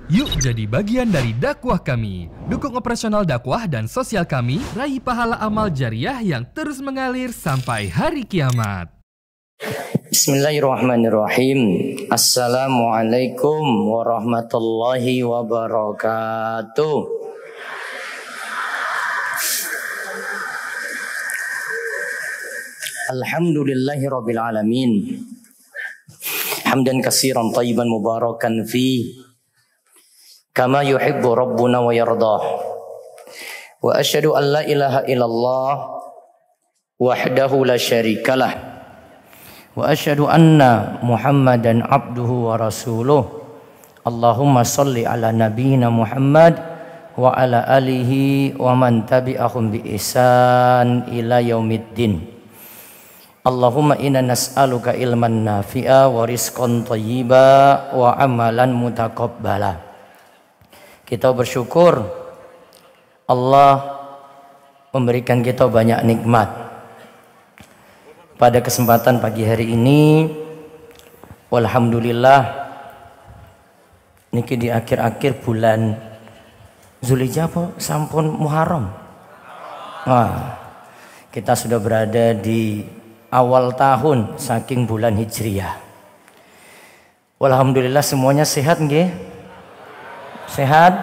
Yuk jadi bagian dari dakwah kami. Dukung operasional dakwah dan sosial kami, raih pahala amal jariah yang terus mengalir sampai hari kiamat. Bismillahirrahmanirrahim. Assalamualaikum warahmatullahi wabarakatuh. Alhamdulillahirabbil alamin. Hamdan katsiran thayyiban mubarakan fi kama yuhibbu rabbuna wa yardah. Wa asyhadu an la ilaha illallah wahdahu la syarikalah. Wa asyhadu anna Muhammadan abduhu wa rasuluh. Allahumma salli ala nabiyyina Muhammad wa ala alihi wa man tabi'ahum bi ihsan ila yaumiddin. Allahumma inna nas'aluka ilman nafi'a wa rizqan thayyiba wa amalan mutaqabbala. Kita bersyukur Allah memberikan kita banyak nikmat. Pada kesempatan pagi hari ini, walhamdulillah, niki di akhir-akhir bulan Zulhijjah sampun Muharram. Wah, kita sudah berada di awal tahun saking bulan Hijriyah. Walhamdulillah semuanya sehat nggih? Sehat?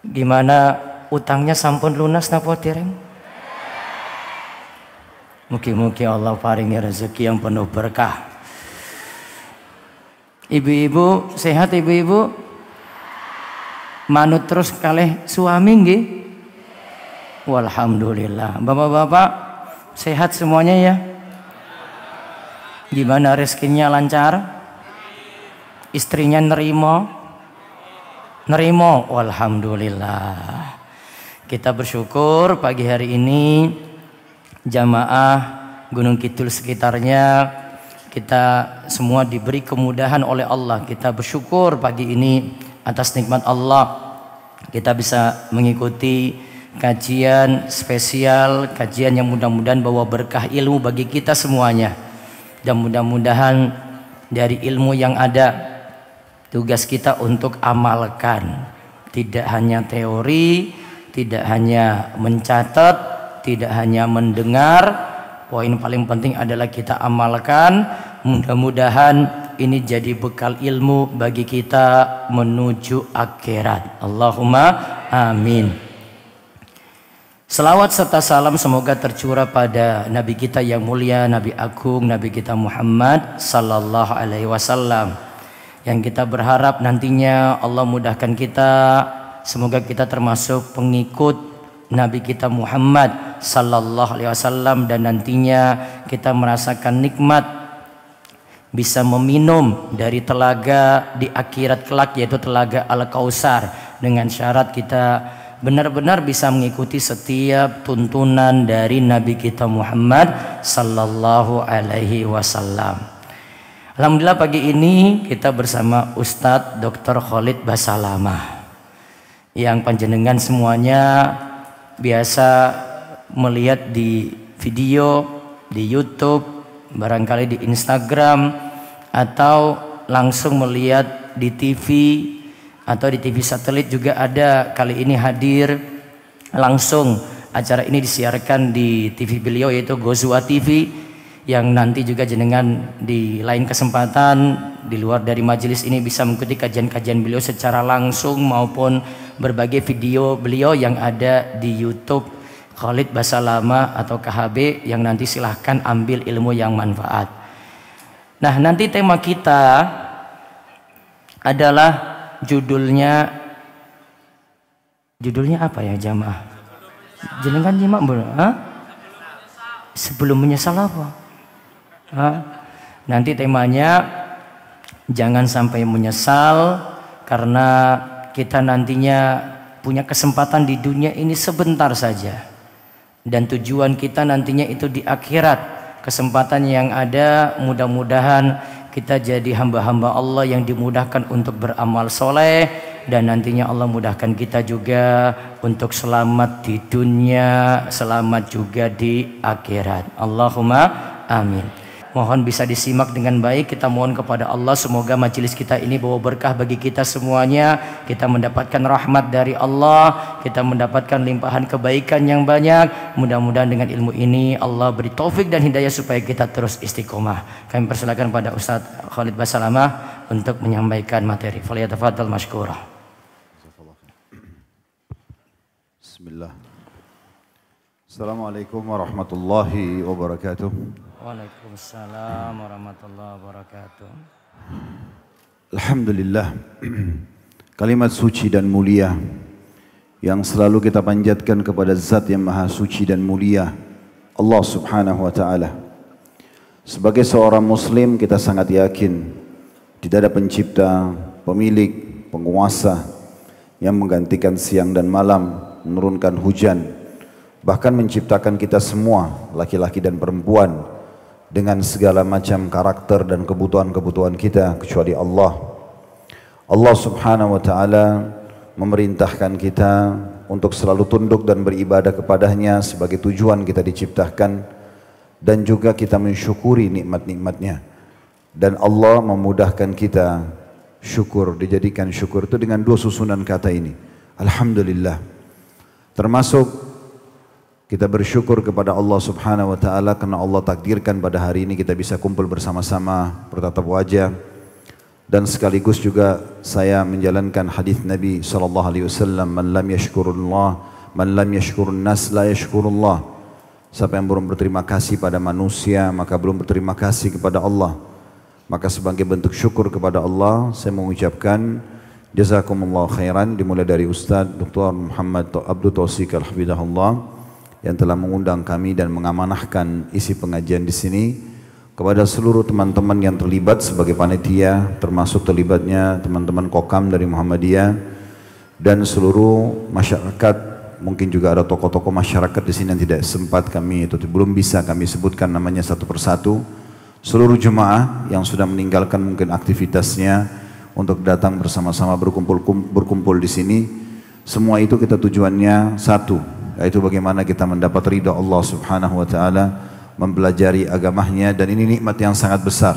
Gimana utangnya sampun lunas napa dereng? Mugi-mugi Allah paringi rezeki yang penuh berkah. Ibu-ibu sehat ibu-ibu? Manut terus kalih suami nggih? Walhamdulillah. Bapak-bapak sehat semuanya ya? Gimana rezekinya lancar? Istrinya nerimo? Walhamdulillah. Kita bersyukur pagi hari ini jamaah Gunung Kidul sekitarnya kita semua diberi kemudahan oleh Allah. Kita bersyukur pagi ini atas nikmat Allah. Kita bisa mengikuti kajian spesial, kajian yang mudah-mudahan bawa berkah ilmu bagi kita semuanya. Dan mudah-mudahan dari ilmu yang ada, tugas kita untuk amalkan. Tidak hanya teori, tidak hanya mencatat, tidak hanya mendengar. Poin paling penting adalah kita amalkan. Mudah-mudahan ini jadi bekal ilmu bagi kita menuju akhirat. Allahumma amin. Selawat serta salam semoga tercurah pada Nabi kita yang mulia, Nabi Agung, Nabi kita Muhammad sallallahu alaihi wasallam. Yang kita berharap nantinya Allah mudahkan kita, semoga kita termasuk pengikut Nabi kita Muhammad sallallahu alaihi wasallam, dan nantinya kita merasakan nikmat bisa meminum dari telaga di akhirat kelak, yaitu telaga Al-Kautsar, dengan syarat kita benar-benar bisa mengikuti setiap tuntunan dari Nabi kita Muhammad sallallahu alaihi wasallam. Alhamdulillah pagi ini kita bersama Ustadz Dr. Khalid Basalamah, yang panjenengan semuanya biasa melihat di video di YouTube, barangkali di Instagram, atau langsung melihat di TV atau di TV satelit juga ada. Kali ini hadir langsung, acara ini disiarkan di TV beliau yaitu Gozua TV, yang nanti juga jenengan di lain kesempatan di luar dari majelis ini bisa mengikuti kajian-kajian beliau secara langsung maupun berbagai video beliau yang ada di YouTube Khalid Basalamah atau KHB, yang nanti silahkan ambil ilmu yang manfaat. Nah, nanti tema kita adalah judulnya apa ya jamaah? Jenengan nyimak belum? Sebelum menyesal apa? Nanti temanya jangan sampai menyesal, karena kita nantinya punya kesempatan di dunia ini sebentar saja, dan tujuan kita nantinya itu di akhirat. Kesempatan yang ada, mudah-mudahan kita jadi hamba-hamba Allah yang dimudahkan untuk beramal soleh, dan nantinya Allah mudahkan kita juga untuk selamat di dunia, selamat juga di akhirat. Allahumma amin. mohon bisa disimak dengan baik. Kita mohon kepada Allah semoga majelis kita ini bawa berkah bagi kita semuanya. Kita mendapatkan rahmat dari Allah, kita mendapatkan limpahan kebaikan yang banyak. Mudah-mudahan dengan ilmu ini Allah beri taufik dan hidayah supaya kita terus istiqomah. Kami persilakan pada Ustaz Khalid Basalamah untuk menyampaikan materi. Falyatafadhal mashkura. Bismillah. Assalamualaikum warahmatullahi wabarakatuh. Waalaikumsalam warahmatullahi wabarakatuh. Alhamdulillah. Kalimat suci dan mulia yang selalu kita panjatkan kepada Zat yang Maha Suci dan Mulia, Allah Subhanahu wa taala. Sebagai seorang muslim kita sangat yakin tidak ada pencipta, pemilik, penguasa yang menggantikan siang dan malam, menurunkan hujan, bahkan menciptakan kita semua, laki-laki dan perempuan, dengan segala macam karakter dan kebutuhan-kebutuhan kita kecuali Allah. Allah Subhanahu wa taala memerintahkan kita untuk selalu tunduk dan beribadah kepadanya sebagai tujuan kita diciptakan, dan juga kita mensyukuri nikmat-nikmatnya. Dan Allah memudahkan kita syukur, dijadikan syukur itu dengan dua susunan kata ini, Alhamdulillah. Termasuk kita bersyukur kepada Allah Subhanahu wa taala karena Allah takdirkan pada hari ini kita bisa kumpul bersama-sama, bertatap wajah. Dan sekaligus juga saya menjalankan hadis Nabi sallallahu alaihi wasallam, man lam yashkurullah, man lam yashkurun nas la yashkurullah. Siapa yang belum berterima kasih pada manusia, maka belum berterima kasih kepada Allah. Maka sebagai bentuk syukur kepada Allah, saya mengucapkan jazakumullah khairan, dimulai dari Ustaz Dr. Muhammad Abdul Taufik Al-Hafidhahullah yang telah mengundang kami dan mengamanahkan isi pengajian di sini, kepada seluruh teman-teman yang terlibat sebagai panitia, termasuk terlibatnya teman-teman Kokam dari Muhammadiyah dan seluruh masyarakat. Mungkin juga ada tokoh-tokoh masyarakat di sini yang tidak sempat kami, itu belum bisa kami sebutkan namanya satu persatu. Seluruh jemaah yang sudah meninggalkan mungkin aktivitasnya untuk datang bersama-sama berkumpul di sini. Semua itu kita tujuannya satu, yaitu bagaimana kita mendapat ridha Allah Subhanahu wa taala, mempelajari agamanya, dan ini nikmat yang sangat besar.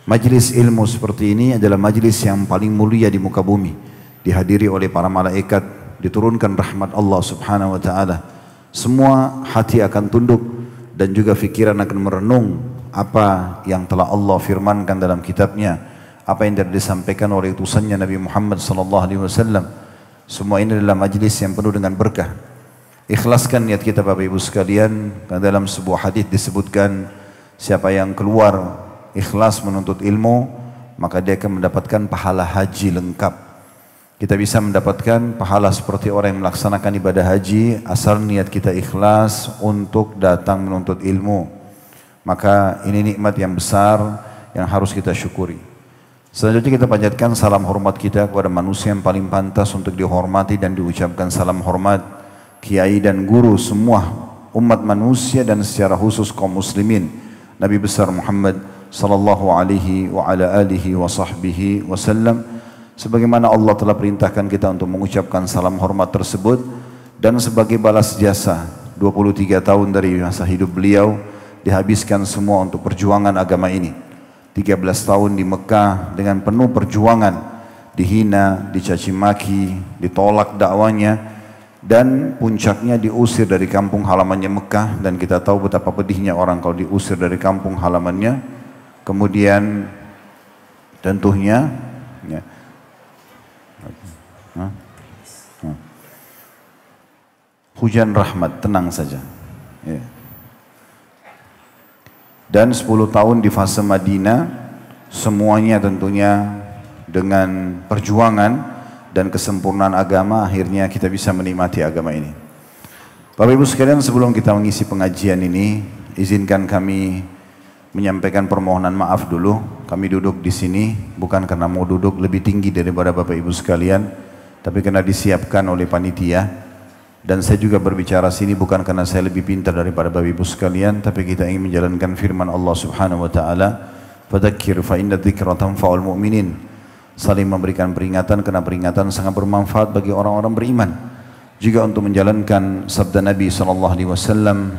Majlis ilmu seperti ini adalah majlis yang paling mulia di muka bumi, dihadiri oleh para malaikat, diturunkan rahmat Allah Subhanahu wa taala. Semua hati akan tunduk dan juga fikiran akan merenung apa yang telah Allah firmankan dalam kitabnya, apa yang telah disampaikan oleh utusannya Nabi Muhammad sallallahu alaihi wasallam. Semua ini adalah majlis yang penuh dengan berkah. Ikhlaskan niat kita Bapak Ibu sekalian, karena dalam sebuah hadis disebutkan siapa yang keluar ikhlas menuntut ilmu, maka dia akan mendapatkan pahala haji lengkap. Kita bisa mendapatkan pahala seperti orang yang melaksanakan ibadah haji asal niat kita ikhlas untuk datang menuntut ilmu. Maka ini nikmat yang besar yang harus kita syukuri. Selanjutnya kita panjatkan salam hormat kita kepada manusia yang paling pantas untuk dihormati dan diucapkan salam hormat, kiai dan guru semua umat manusia dan secara khusus kaum muslimin, Nabi besar Muhammad sallallahu alaihi wa ala alihi wa sahbihi wasallam. Sebagaimana Allah telah perintahkan kita untuk mengucapkan salam hormat tersebut, dan sebagai balas jasa 23 tahun dari masa hidup beliau dihabiskan semua untuk perjuangan agama ini. 13 tahun di Mekah dengan penuh perjuangan, dihina, dicaci maki, ditolak dakwanya, dan puncaknya diusir dari kampung halamannya Mekah. Dan kita tahu betapa pedihnya orang kalau diusir dari kampung halamannya. Kemudian tentunya ya, hujan rahmat, tenang saja ya. Dan 10 tahun di fase Madinah, semuanya tentunya dengan perjuangan dan kesempurnaan agama, akhirnya kita bisa menikmati agama ini. Bapak Ibu sekalian, sebelum kita mengisi pengajian ini, izinkan kami menyampaikan permohonan maaf dulu. Kami duduk di sini bukan karena mau duduk lebih tinggi daripada Bapak Ibu sekalian, tapi karena disiapkan oleh panitia. Dan saya juga berbicara sini bukan karena saya lebih pintar daripada Bapak Ibu sekalian, tapi kita ingin menjalankan firman Allah Subhanahu wa taala, "Fadzakir fa inna dzikra tanfa'ul mu'minin." Saling memberikan peringatan karena peringatan sangat bermanfaat bagi orang-orang beriman. Juga untuk menjalankan sabda Nabi sallallahu alaihi wasallam,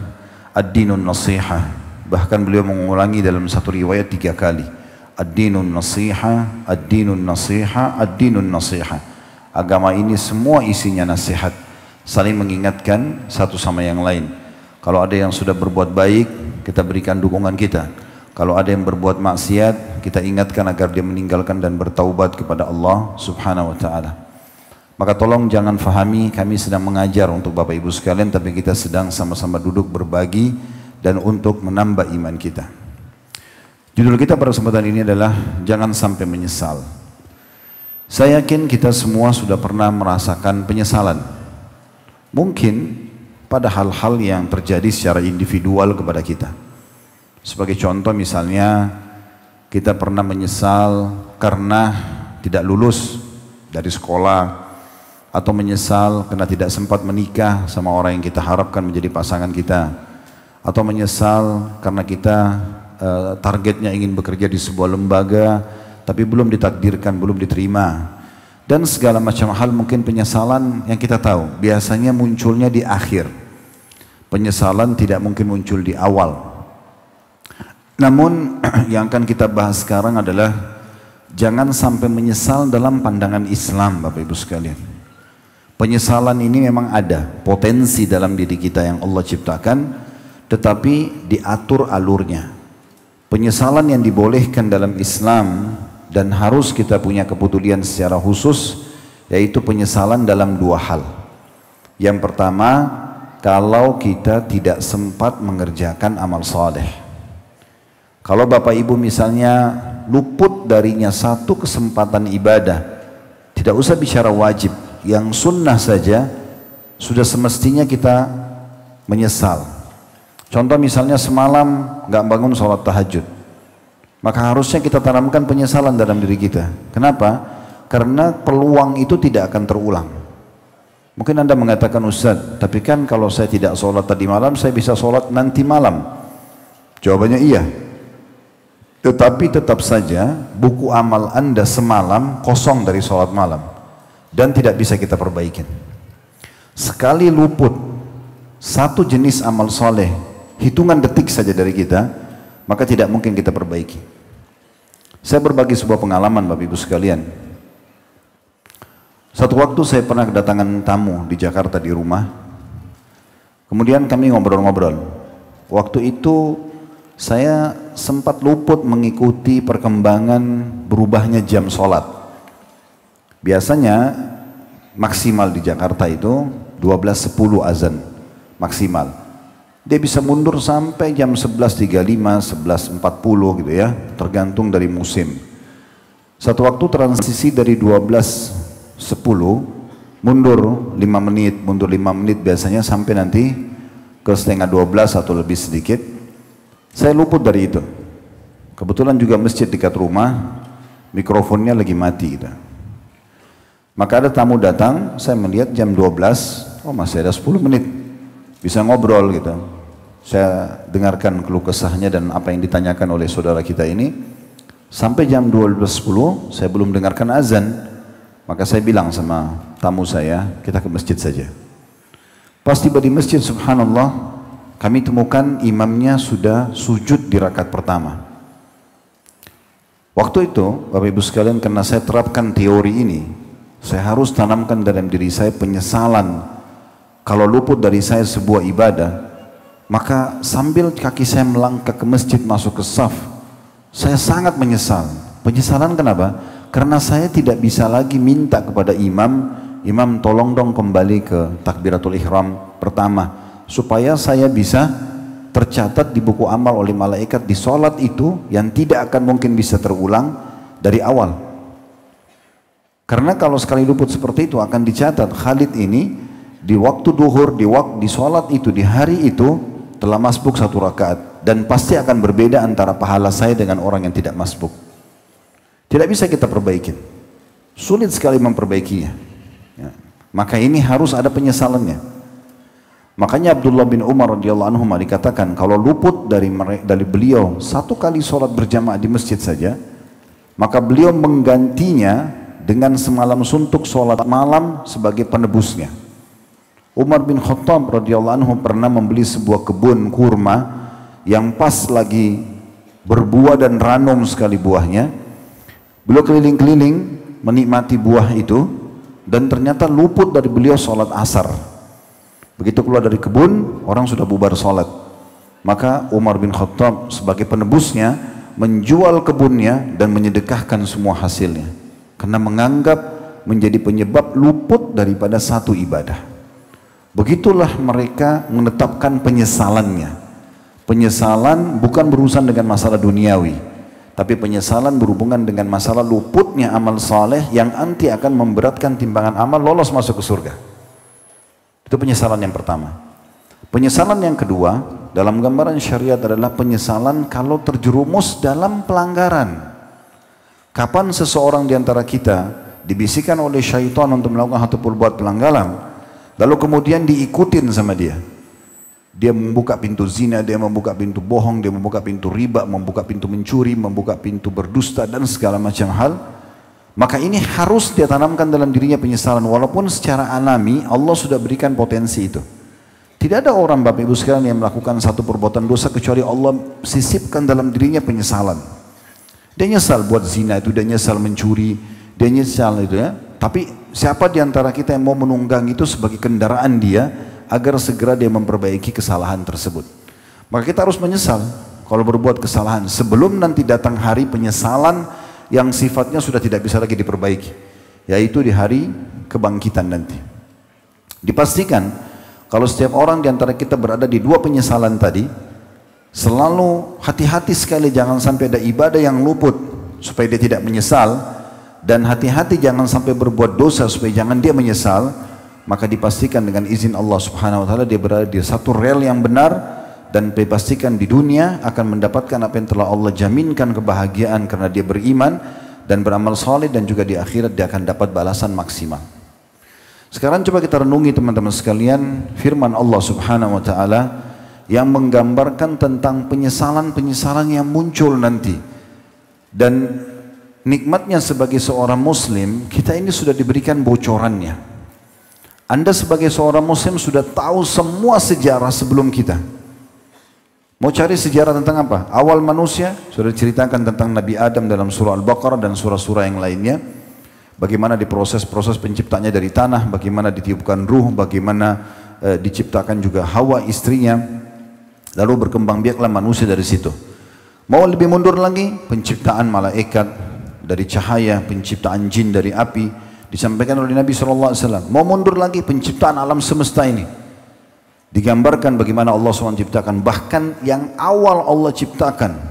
"Ad-dinun nasihah." Bahkan beliau mengulangi dalam satu riwayat 3 kali. Ad-dinun nasiha, ad-dinun nasiha, ad-dinun nasiha. Agama ini semua isinya nasihat, saling mengingatkan satu sama yang lain. Kalau ada yang sudah berbuat baik, kita berikan dukungan kita. Kalau ada yang berbuat maksiat, kita ingatkan agar dia meninggalkan dan bertaubat kepada Allah Subhanahu wa taala. Maka tolong jangan fahami kami sedang mengajar untuk Bapak Ibu sekalian, tapi kita sedang sama-sama duduk berbagi dan untuk menambah iman kita. Judul kita pada kesempatan ini adalah jangan sampai menyesal. Saya yakin kita semua sudah pernah merasakan penyesalan. Mungkin pada hal-hal yang terjadi secara individual kepada kita. Sebagai contoh misalnya, kita pernah menyesal karena tidak lulus dari sekolah, atau menyesal karena tidak sempat menikah sama orang yang kita harapkan menjadi pasangan kita, atau menyesal karena kita targetnya ingin bekerja di sebuah lembaga tapi belum ditakdirkan, belum diterima, dan segala macam hal. Mungkin penyesalan yang kita tahu biasanya munculnya di akhir. Penyesalan tidak mungkin muncul di awal. Namun yang akan kita bahas sekarang adalah jangan sampai menyesal dalam pandangan Islam, Bapak Ibu sekalian. Penyesalan ini memang ada potensi dalam diri kita yang Allah ciptakan, tetapi diatur alurnya. Penyesalan yang dibolehkan dalam Islam dan harus kita punya kepedulian secara khusus, yaitu penyesalan dalam 2 hal. Yang pertama, kalau kita tidak sempat mengerjakan amal saleh. Kalau Bapak Ibu misalnya luput darinya satu kesempatan ibadah, tidak usah bicara wajib, yang sunnah saja sudah semestinya kita menyesal. Contoh misalnya semalam nggak bangun sholat tahajud, maka harusnya kita tanamkan penyesalan dalam diri kita. Kenapa? Karena peluang itu tidak akan terulang. Mungkin Anda mengatakan, Ustaz, tapi kan kalau saya tidak sholat tadi malam, saya bisa sholat nanti malam. Jawabannya iya. Tetapi tetap saja buku amal Anda semalam kosong dari sholat malam dan tidak bisa kita perbaikin. Sekali luput satu jenis amal soleh, hitungan detik saja dari kita, maka tidak mungkin kita perbaiki. Saya berbagi sebuah pengalaman Bapak Ibu sekalian. Satu waktu saya pernah kedatangan tamu di Jakarta di rumah. Kemudian kami ngobrol-ngobrol. Waktu itu saya sempat luput mengikuti perkembangan berubahnya jam sholat. Biasanya maksimal di Jakarta itu 12.10 azan maksimal. Dia bisa mundur sampai jam 11.35, 11.40 gitu ya, tergantung dari musim. Satu waktu transisi dari 12.10 mundur 5 menit, mundur 5 menit biasanya sampai nanti ke setengah 12 atau lebih sedikit. Saya luput dari itu. Kebetulan juga masjid dekat rumah, mikrofonnya lagi mati gitu. Maka ada tamu datang, saya melihat jam 12, oh masih ada 10 menit, bisa ngobrol gitu. Saya dengarkan keluh kesahnya dan apa yang ditanyakan oleh saudara kita ini. Sampai jam 12.10 saya belum dengarkan azan. Maka saya bilang sama tamu saya, kita ke masjid saja. Pas tiba di masjid, subhanallah, kami temukan imamnya sudah sujud di rakaat pertama. Waktu itu, Bapak Ibu sekalian, karena saya terapkan teori ini, saya harus tanamkan dalam diri saya penyesalan. Kalau luput dari saya sebuah ibadah, maka sambil kaki saya melangkah ke masjid masuk ke saf, saya sangat menyesal. Penyesalan kenapa? Karena saya tidak bisa lagi minta kepada imam tolong dong kembali ke takbiratul ihram pertama, supaya saya bisa tercatat di buku amal oleh malaikat di sholat itu yang tidak akan mungkin bisa terulang dari awal. Karena kalau sekali luput seperti itu akan dicatat, Khalid ini di waktu duhur, di sholat itu, di hari itu telah masbuk 1 rakaat, dan pasti akan berbeda antara pahala saya dengan orang yang tidak masbuk. Tidak bisa kita perbaikin, sulit sekali memperbaikinya ya. Maka ini harus ada penyesalannya. Makanya Abdullah bin Umar radhiyallahu anhu dikatakan kalau luput dari beliau 1 kali sholat berjamaah di masjid saja, maka beliau menggantinya dengan semalam suntuk sholat malam sebagai penebusnya. Umar bin Khattab radhiyallahu anhu pernah membeli sebuah kebun kurma yang pas lagi berbuah dan ranum sekali buahnya. Beliau keliling-keliling menikmati buah itu dan ternyata luput dari beliau sholat asar. Begitu keluar dari kebun, orang sudah bubar sholat. Maka Umar bin Khattab sebagai penebusnya menjual kebunnya dan menyedekahkan semua hasilnya. Karena menganggap menjadi penyebab luput daripada satu ibadah. Begitulah mereka menetapkan penyesalannya. Penyesalan bukan berurusan dengan masalah duniawi, tapi penyesalan berhubungan dengan masalah luputnya amal saleh yang nanti akan memberatkan timbangan amal lolos masuk ke surga. Itu penyesalan yang pertama. Penyesalan yang kedua dalam gambaran syariat adalah penyesalan kalau terjerumus dalam pelanggaran. Kapan seseorang di antara kita dibisikkan oleh syaitan untuk melakukan satu perbuatan pelanggaran, lalu kemudian diikutin sama dia. Dia membuka pintu zina, dia membuka pintu bohong, dia membuka pintu riba, membuka pintu mencuri, membuka pintu berdusta dan segala macam hal. Maka ini harus dia tanamkan dalam dirinya penyesalan, walaupun secara alami Allah sudah berikan potensi itu. Tidak ada orang Bapak Ibu sekalian yang melakukan satu perbuatan dosa kecuali Allah sisipkan dalam dirinya penyesalan. Dia nyesal buat zina itu, dia nyesal mencuri, dia nyesal itu ya. Tapi siapa di antara kita yang mau menunggang itu sebagai kendaraan dia agar segera dia memperbaiki kesalahan tersebut? Maka kita harus menyesal kalau berbuat kesalahan sebelum nanti datang hari penyesalan yang sifatnya sudah tidak bisa lagi diperbaiki, yaitu di hari kebangkitan nanti. Dipastikan kalau setiap orang di antara kita berada di dua penyesalan tadi, selalu hati-hati sekali jangan sampai ada ibadah yang luput supaya dia tidak menyesal, dan hati-hati jangan sampai berbuat dosa supaya jangan dia menyesal. Maka dipastikan dengan izin Allah Subhanahu wa taala dia berada di satu rel yang benar, dan dipastikan di dunia akan mendapatkan apa yang telah Allah jaminkan, kebahagiaan karena dia beriman dan beramal saleh, dan juga di akhirat dia akan dapat balasan maksimal. Sekarang coba kita renungi teman-teman sekalian firman Allah Subhanahu wa taala yang menggambarkan tentang penyesalan-penyesalan yang muncul nanti. Dan nikmatnya sebagai seorang muslim, kita ini sudah diberikan bocorannya. Anda sebagai seorang muslim sudah tahu semua sejarah sebelum kita. Mau cari sejarah tentang apa? Awal manusia sudah diceritakan tentang Nabi Adam dalam surah Al-Baqarah dan surah-surah yang lainnya. Bagaimana diproses-proses penciptanya dari tanah, bagaimana ditiupkan ruh, bagaimana diciptakan juga Hawa istrinya. Lalu berkembang biaklah manusia dari situ. Mau lebih mundur lagi, penciptaan malaikat dari cahaya, penciptaan jin dari api, disampaikan oleh Nabi SAW. Mau mundur lagi, penciptaan alam semesta ini digambarkan bagaimana Allah SWT ciptakan. Bahkan yang awal Allah ciptakan,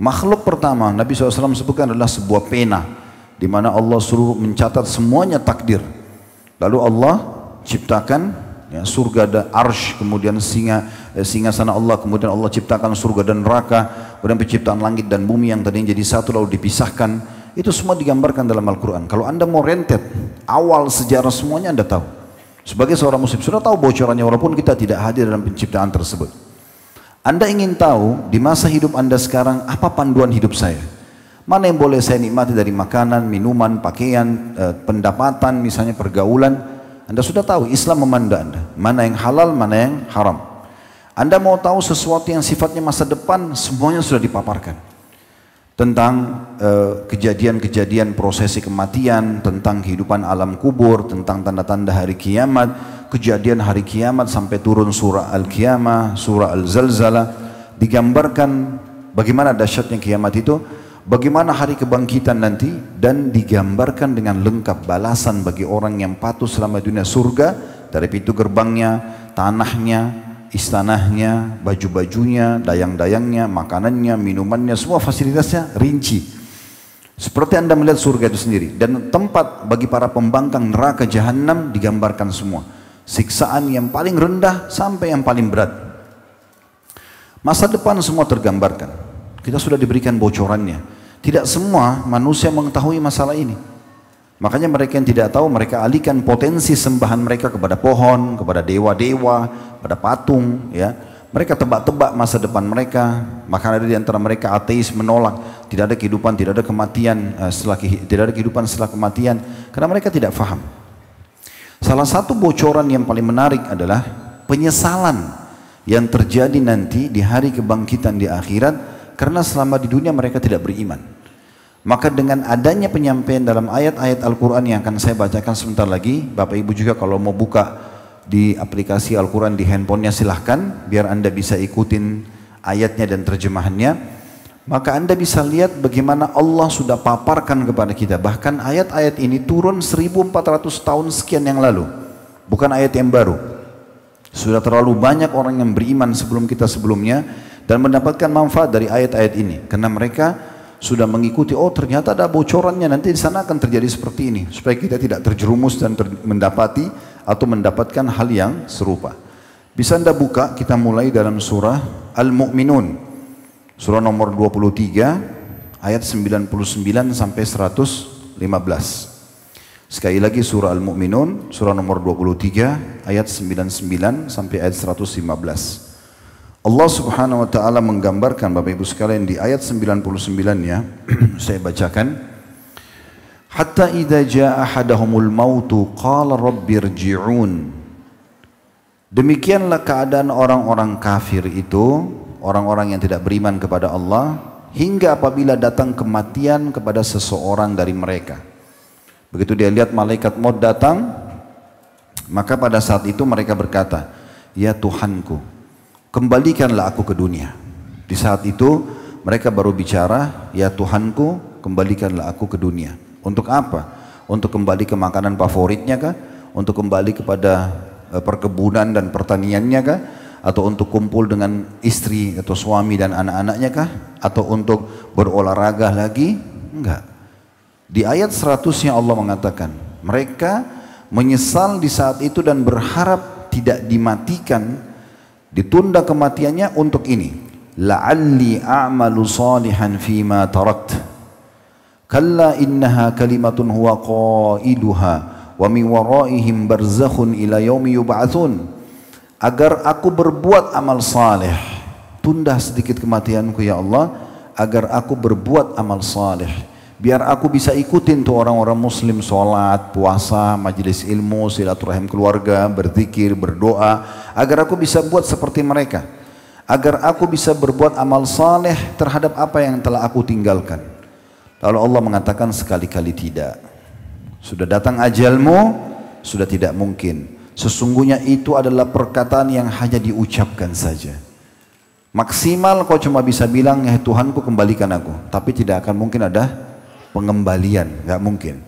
makhluk pertama Nabi SAW sebutkan adalah sebuah pena, di mana Allah suruh mencatat semuanya takdir. Lalu Allah ciptakan ya, surga dan arsh, kemudian singgasana Allah, kemudian Allah ciptakan surga dan neraka, kemudian penciptaan langit dan bumi yang tadinya jadi satu lalu dipisahkan. Itu semua digambarkan dalam Al-Quran. Kalau Anda mau rentet awal sejarah semuanya, Anda tahu. Sebagai seorang muslim sudah tahu bocorannya walaupun kita tidak hadir dalam penciptaan tersebut. Anda ingin tahu di masa hidup Anda sekarang apa panduan hidup saya? Mana yang boleh saya nikmati dari makanan, minuman, pakaian, pendapatan, misalnya pergaulan. Anda sudah tahu Islam memandang Anda. Mana yang halal, mana yang haram. Anda mau tahu sesuatu yang sifatnya masa depan, semuanya sudah dipaparkan. Tentang kejadian-kejadian prosesi kematian, tentang kehidupan alam kubur, tentang tanda-tanda hari kiamat, kejadian hari kiamat sampai turun surah Al-Qiyamah, surah Al-Zalzalah, digambarkan bagaimana dahsyatnya kiamat itu, bagaimana hari kebangkitan nanti, dan digambarkan dengan lengkap balasan bagi orang yang patuh selama dunia, surga dari pintu gerbangnya, tanahnya, istanahnya, baju-bajunya, dayang-dayangnya, makanannya, minumannya, semua fasilitasnya rinci. Seperti Anda melihat surga itu sendiri. Dan tempat bagi para pembangkang neraka jahanam digambarkan semua. Siksaan yang paling rendah sampai yang paling berat. Masa depan semua tergambarkan. Kita sudah diberikan bocorannya. Tidak semua manusia mengetahui masalah ini. Makanya mereka yang tidak tahu, mereka alihkan potensi sembahan mereka kepada pohon, kepada dewa-dewa, pada patung, ya. Mereka tebak-tebak masa depan mereka. Maka ada di antara mereka ateis menolak tidak ada kehidupan, tidak ada kematian tidak ada kehidupan setelah kematian, karena mereka tidak faham. Salah satu bocoran yang paling menarik adalah penyesalan yang terjadi nanti di hari kebangkitan di akhirat, karena selama di dunia mereka tidak beriman. Maka dengan adanya penyampaian dalam ayat-ayat Al-Quran yang akan saya bacakan sebentar lagi, Bapak Ibu juga kalau mau buka di aplikasi Al-Quran di handphonenya silahkan, biar Anda bisa ikutin ayatnya dan terjemahannya. Maka Anda bisa lihat bagaimana Allah sudah paparkan kepada kita. Bahkan ayat-ayat ini turun 1400 tahun sekian yang lalu, bukan ayat yang baru. Sudah terlalu banyak orang yang beriman sebelum kita sebelumnya dan mendapatkan manfaat dari ayat-ayat ini, karena mereka sudah mengikuti, oh ternyata ada bocorannya, nanti di sana akan terjadi seperti ini, supaya kita tidak terjerumus dan mendapati atau mendapatkan hal yang serupa. Bisa Anda buka, kita mulai dalam surah Al-Mu'minun, surah nomor 23 ayat 99 sampai 115. Sekali lagi surah Al-Mu'minun, surah nomor 23 ayat 99 sampai ayat 115. Allah Subhanahu wa taala menggambarkan, Bapak Ibu sekalian, di ayat 99-nya saya bacakan. Hatta idza jaa ahadahumul mautu qala rabbirji'un. Demikianlah keadaan orang-orang kafir itu, orang-orang yang tidak beriman kepada Allah, hingga apabila datang kematian kepada seseorang dari mereka. Begitu dia lihat malaikat maut datang, maka pada saat itu mereka berkata, ya Tuhanku, kembalikanlah aku ke dunia. Di saat itu mereka baru bicara, ya Tuhanku, kembalikanlah aku ke dunia. Untuk apa? Untuk kembali ke makanan favoritnya kah? Untuk kembali kepada perkebunan dan pertaniannya kah? Atau untuk kumpul dengan istri atau suami dan anak-anaknya kah? Atau untuk berolahraga lagi? Enggak. Di ayat 100-nya Allah mengatakan, mereka menyesal di saat itu dan berharap tidak dimatikan, ditunda kematiannya untuk ini. La'alli a'malu salihan fima tarakt. Kalla innaha kalimatun huwa qailuha wa min waraihim barzakhun ila yaumi yub'atsun. Agar aku berbuat amal saleh. Tunda sedikit kematianku ya Allah, agar aku berbuat amal saleh. Biar aku bisa ikutin tuh orang-orang muslim, sholat, puasa, majelis ilmu, silaturahim keluarga, berzikir, berdoa, agar aku bisa buat seperti mereka, agar aku bisa berbuat amal saleh terhadap apa yang telah aku tinggalkan. Lalu Allah mengatakan, sekali-kali tidak. Sudah datang ajalmu, sudah tidak mungkin. Sesungguhnya itu adalah perkataan yang hanya diucapkan saja. Maksimal kau cuma bisa bilang, ya Tuhanku kembalikan aku, tapi tidak akan mungkin ada pengembalian, nggak mungkin.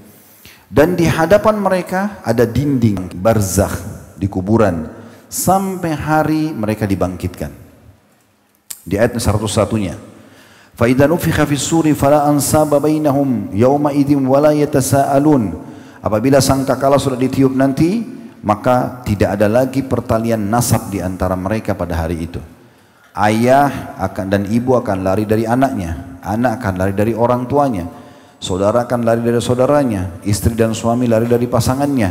Dan di hadapan mereka ada dinding barzakh di kuburan sampai hari mereka dibangkitkan. Di ayat 101-nya, fa idza nufikha fis suri fala ansaba bainahum yauma idzin wala yatasaalun. Apabila sangkakala sudah ditiup nanti, maka tidak ada lagi pertalian nasab di antara mereka pada hari itu. Ayah akan dan ibu akan lari dari anaknya, anak akan lari dari orang tuanya, saudara akan lari dari saudaranya, istri dan suami lari dari pasangannya.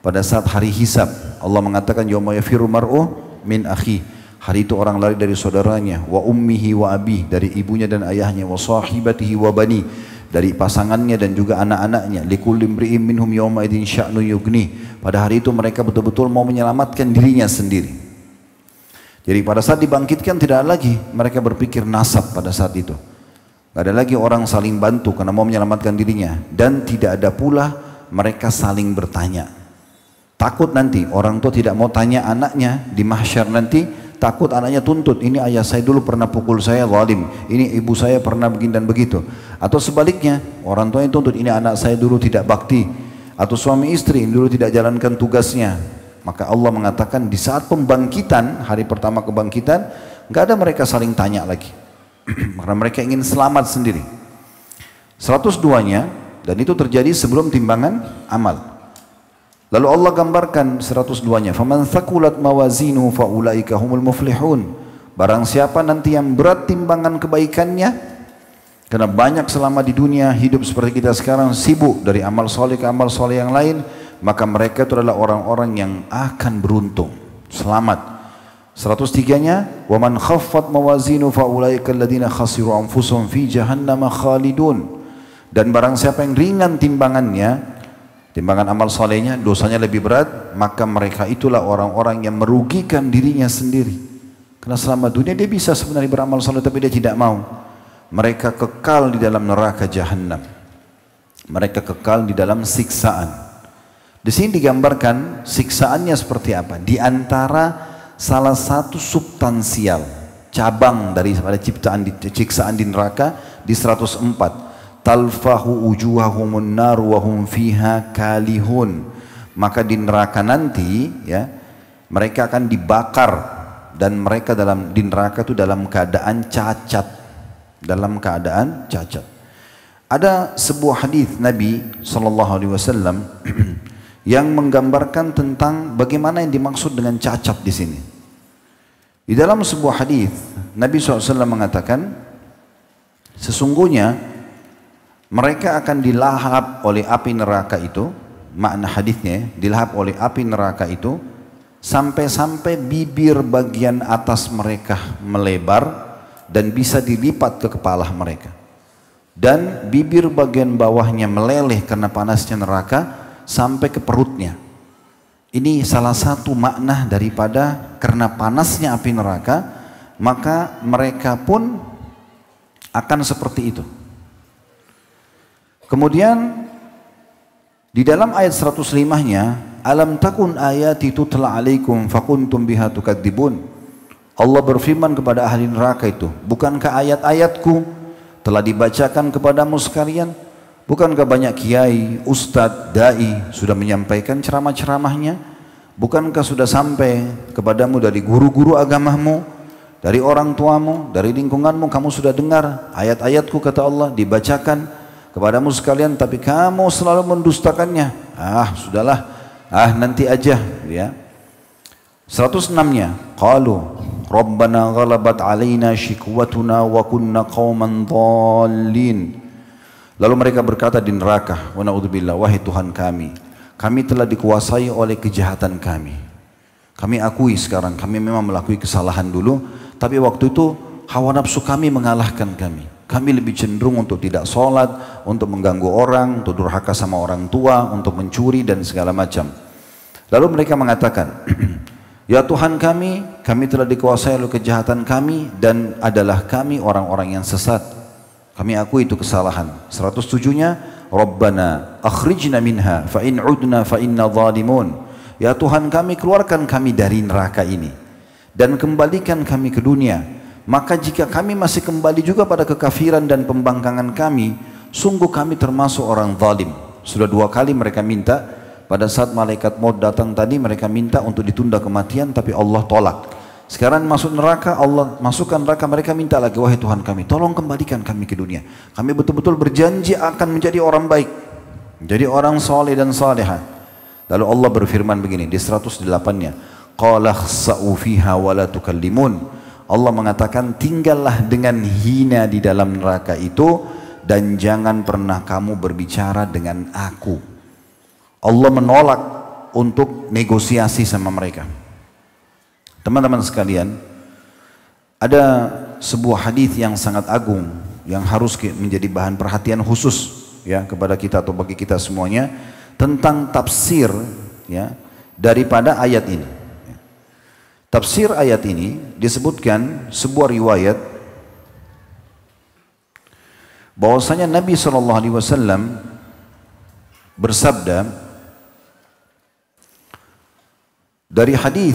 Pada saat hari hisab, Allah mengatakan yauma yafiru mar'u min akhi. Hari itu orang lari dari saudaranya, wa ummihi wa abi, dari ibunya dan ayahnya, wa sahibatihi wa bani, dari pasangannya dan juga anak-anaknya. Likulli imri'in minhum yauma idzin sya'nu yughni. Pada hari itu mereka betul-betul mau menyelamatkan dirinya sendiri. Jadi pada saat dibangkitkan tidak lagi mereka berpikir nasab pada saat itu. Tidak ada lagi orang saling bantu karena mau menyelamatkan dirinya. Dan tidak ada pula mereka saling bertanya. Takut nanti orang tua tidak mau tanya anaknya di mahsyar nanti. Takut anaknya tuntut, ini ayah saya dulu pernah pukul saya zalim, ini ibu saya pernah begini dan begitu. Atau sebaliknya, orang tuanya tuntut, ini anak saya dulu tidak bakti. Atau suami istri dulu tidak jalankan tugasnya. Maka Allah mengatakan di saat pembangkitan, hari pertama kebangkitan, nggak ada mereka saling tanya lagi. Karena mereka ingin selamat sendiri. 102-nya, dan itu terjadi sebelum timbangan amal. Lalu Allah gambarkan 102-nya, faman thaqulat mawazinu faulaika humul muflihun. Barang siapa nanti yang berat timbangan kebaikannya, karena banyak selama di dunia hidup seperti kita sekarang sibuk dari amal soleh ke amal soleh yang lain, maka mereka itu adalah orang-orang yang akan beruntung, selamat. 103-nya, waman khaffat mawazinu faulaika alladziina khasiru anfusahum fi jahannam khalidun. Dan barang siapa yang ringan timbangannya, timbangan amal solehnya, dosanya lebih berat, maka mereka itulah orang-orang yang merugikan dirinya sendiri. Karena selama dunia dia bisa sebenarnya beramal saleh tapi dia tidak mau. Mereka kekal di dalam neraka jahanam. Mereka kekal di dalam siksaan. Di sini digambarkan siksaannya seperti apa. Di antara salah satu substansial cabang daripada siksaan di neraka di 104. Talfahu ujuhahumun nar wa hum fiha kalihun. Maka di neraka nanti ya mereka akan dibakar dan mereka di neraka itu dalam keadaan cacat. Dalam keadaan cacat. Ada sebuah hadis Nabi SAW yang menggambarkan tentang bagaimana yang dimaksud dengan cacat di sini. Di dalam sebuah hadis Nabi SAW mengatakan, sesungguhnya mereka akan dilahap oleh api neraka itu. Makna hadisnya, dilahap oleh api neraka itu sampai-sampai bibir bagian atas mereka melebar dan bisa dilipat ke kepala mereka, dan bibir bagian bawahnya meleleh karena panasnya neraka sampai ke perutnya. Ini salah satu makna daripada karena panasnya api neraka, maka mereka pun akan seperti itu. Kemudian di dalam ayat 105-nya, alam takun ayati tutla alaikum fakuntum biha tukadzibun. Allah berfirman kepada ahli neraka itu, bukankah ayat-ayatku telah dibacakan kepadamu sekalian? Bukankah banyak kiai, ustadz, dai sudah menyampaikan ceramah-ceramahnya? Bukankah sudah sampai kepadamu dari guru-guru agamamu, dari orang tuamu, dari lingkunganmu, kamu sudah dengar ayat-ayatku kata Allah dibacakan kepadamu sekalian, tapi kamu selalu mendustakannya. Sudahlah, nanti aja ya. 106-nya, qalu rabbana ghalabat alaina shikwatuna wa kunna qauman dhallin. Lalu mereka berkata di neraka, wa na'udzubillah, wahai Tuhan kami telah dikuasai oleh kejahatan kami. Kami akui sekarang kami memang melakukan kesalahan dulu, tapi waktu itu hawa nafsu kami mengalahkan kami. Kami lebih cenderung untuk tidak sholat, untuk mengganggu orang, untuk durhaka sama orang tua, untuk mencuri dan segala macam. Lalu mereka mengatakan, ya Tuhan kami telah dikuasai oleh kejahatan kami dan adalah kami orang-orang yang sesat. Kami akui itu kesalahan. 107-nya, Rabbana akhrijna minha fa in udna fa inna zalimun. Ya Tuhan kami, keluarkan kami dari neraka ini dan kembalikan kami ke dunia. Maka jika kami masih kembali juga pada kekafiran dan pembangkangan kami, sungguh kami termasuk orang zalim. Sudah 2 kali mereka minta, pada saat malaikat maut datang tadi mereka minta untuk ditunda kematian, tapi Allah tolak. Sekarang masuk neraka, Allah masukkan neraka, mereka minta lagi, wahai Tuhan kami, tolong kembalikan kami ke dunia. Kami betul-betul berjanji akan menjadi orang baik, menjadi orang saleh dan salihah. Lalu Allah berfirman begini di 108-nya, qala khsa'u fiha wa la tukallimun. Allah mengatakan, tinggallah dengan hina di dalam neraka itu dan jangan pernah kamu berbicara dengan aku. Allah menolak untuk negosiasi sama mereka. Teman-teman sekalian, ada sebuah hadis yang sangat agung yang harus menjadi bahan perhatian khusus ya kepada kita atau bagi kita semuanya tentang tafsir ya daripada ayat ini. Tafsir ayat ini disebutkan sebuah riwayat bahwasanya Nabi SAW bersabda dari hadis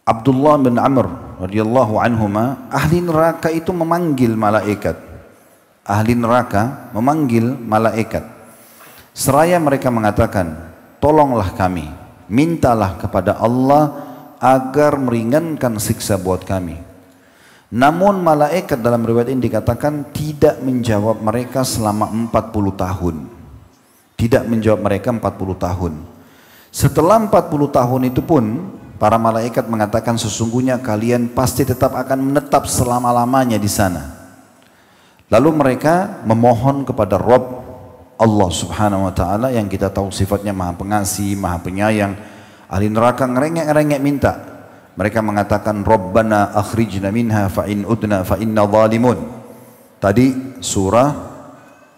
Abdullah bin Amr radhiyallahu anhuma, ahli neraka itu memanggil malaikat. Ahli neraka memanggil malaikat. Seraya mereka mengatakan, tolonglah kami, mintalah kepada Allah agar meringankan siksa buat kami. Namun malaikat dalam riwayat ini dikatakan tidak menjawab mereka selama 40 tahun. Tidak menjawab mereka 40 tahun. Setelah 40 tahun itu pun para malaikat mengatakan sesungguhnya kalian pasti tetap akan menetap selama-lamanya di sana. Lalu mereka memohon kepada Rabb Allah Subhanahu wa taala yang kita tahu sifatnya Maha Pengasih, Maha Penyayang. Ahli neraka ngerengek-ngerengek minta. Mereka mengatakan Rabbana akhrijna minha fa in udna fa inna zalimun. Tadi surah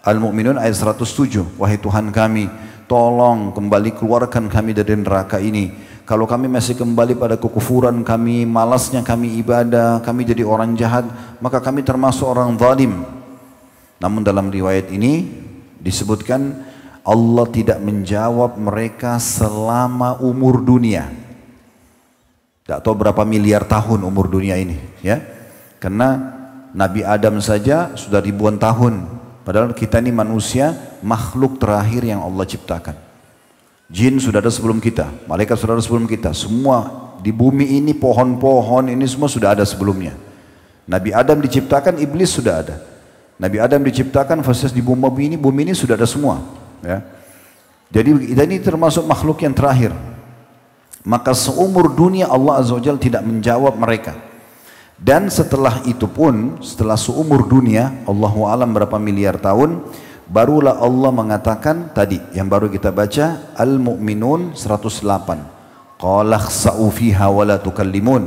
Al-Mu'minun ayat 107. Wahai Tuhan kami, tolong kembali keluarkan kami dari neraka ini. kalau kami masih kembali pada kekufuran kami, malasnya kami ibadah, kami jadi orang jahat, maka kami termasuk orang zalim. Namun dalam riwayat ini disebutkan Allah tidak menjawab mereka selama umur dunia. Tidak tahu berapa miliar tahun umur dunia ini, ya. Karena Nabi Adam saja sudah ribuan tahun, padahal kita ini manusia, makhluk terakhir yang Allah ciptakan. Jin sudah ada sebelum kita, malaikat sudah ada sebelum kita, semua di bumi ini, pohon-pohon ini semua sudah ada sebelumnya. Nabi Adam diciptakan, iblis sudah ada. Nabi Adam diciptakan, proses di bumi ini sudah ada semua. Ya. Jadi kita ini termasuk makhluk yang terakhir. Maka seumur dunia Allah Azza wa Jalla tidak menjawab mereka. Dan setelah itu pun, setelah seumur dunia, Allahu a'lam berapa miliar tahun, barulah Allah mengatakan tadi yang baru kita baca Al-Mu'minun 108. Qala khsa'u fiha wa la tukallimun.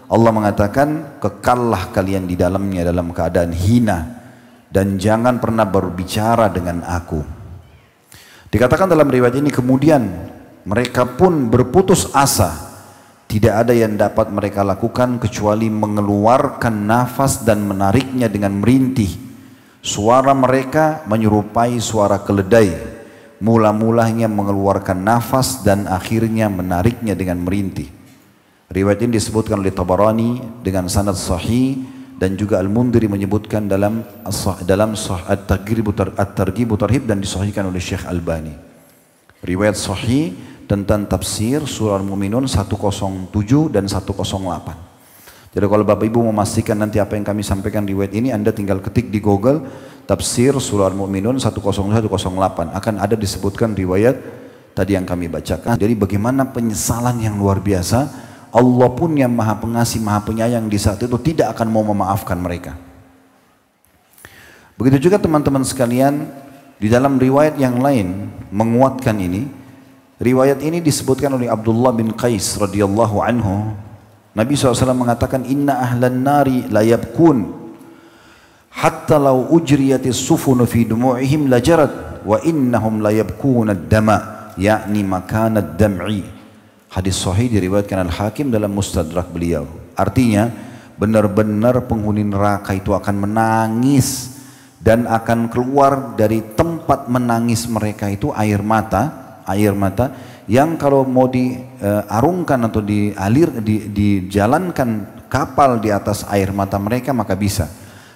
Allah mengatakan kekallah kalian di dalamnya dalam keadaan hina dan jangan pernah berbicara dengan aku. Dikatakan dalam riwayat ini kemudian mereka pun berputus asa. Tidak ada yang dapat mereka lakukan kecuali mengeluarkan nafas dan menariknya dengan merintih. Suara mereka menyerupai suara keledai. Mula-mulanya mengeluarkan nafas dan akhirnya menariknya dengan merintih. Riwayat ini disebutkan oleh Tabarani dengan sanad sahih dan juga Al-Mundhiri menyebutkan dalam At-Targhib Tarhib dan disahihkan oleh Syekh Albani. Riwayat sahih tentang tafsir surah Al-Mu'minun 107 dan 108. Jadi kalau Bapak Ibu memastikan nanti apa yang kami sampaikan riwayat ini, Anda tinggal ketik di Google tafsir surah Al-Mu'minun 101-108, akan ada disebutkan riwayat tadi yang kami bacakan. Jadi bagaimana penyesalan yang luar biasa, Allah pun yang maha pengasih, maha penyayang di saat itu tidak akan mau memaafkan mereka. Begitu juga teman-teman sekalian, di dalam riwayat yang lain menguatkan ini. Riwayat ini disebutkan oleh Abdullah bin Qais radhiyallahu anhu. Nabi SAW mengatakan inna ahlan nari la yabkun hatta law ujriyatis sufunu fi dumu'ihim lajarat wa innahum la yabkuna ad-dama yakni makana ad-dam'i. Hadis sahih diriwayatkan Al-Hakim dalam Mustadrak beliau. Artinya benar-benar penghuni neraka itu akan menangis dan akan keluar dari tempat menangis mereka itu air mata yang kalau mau diarungkan atau dijalankan kapal di atas air mata mereka maka bisa.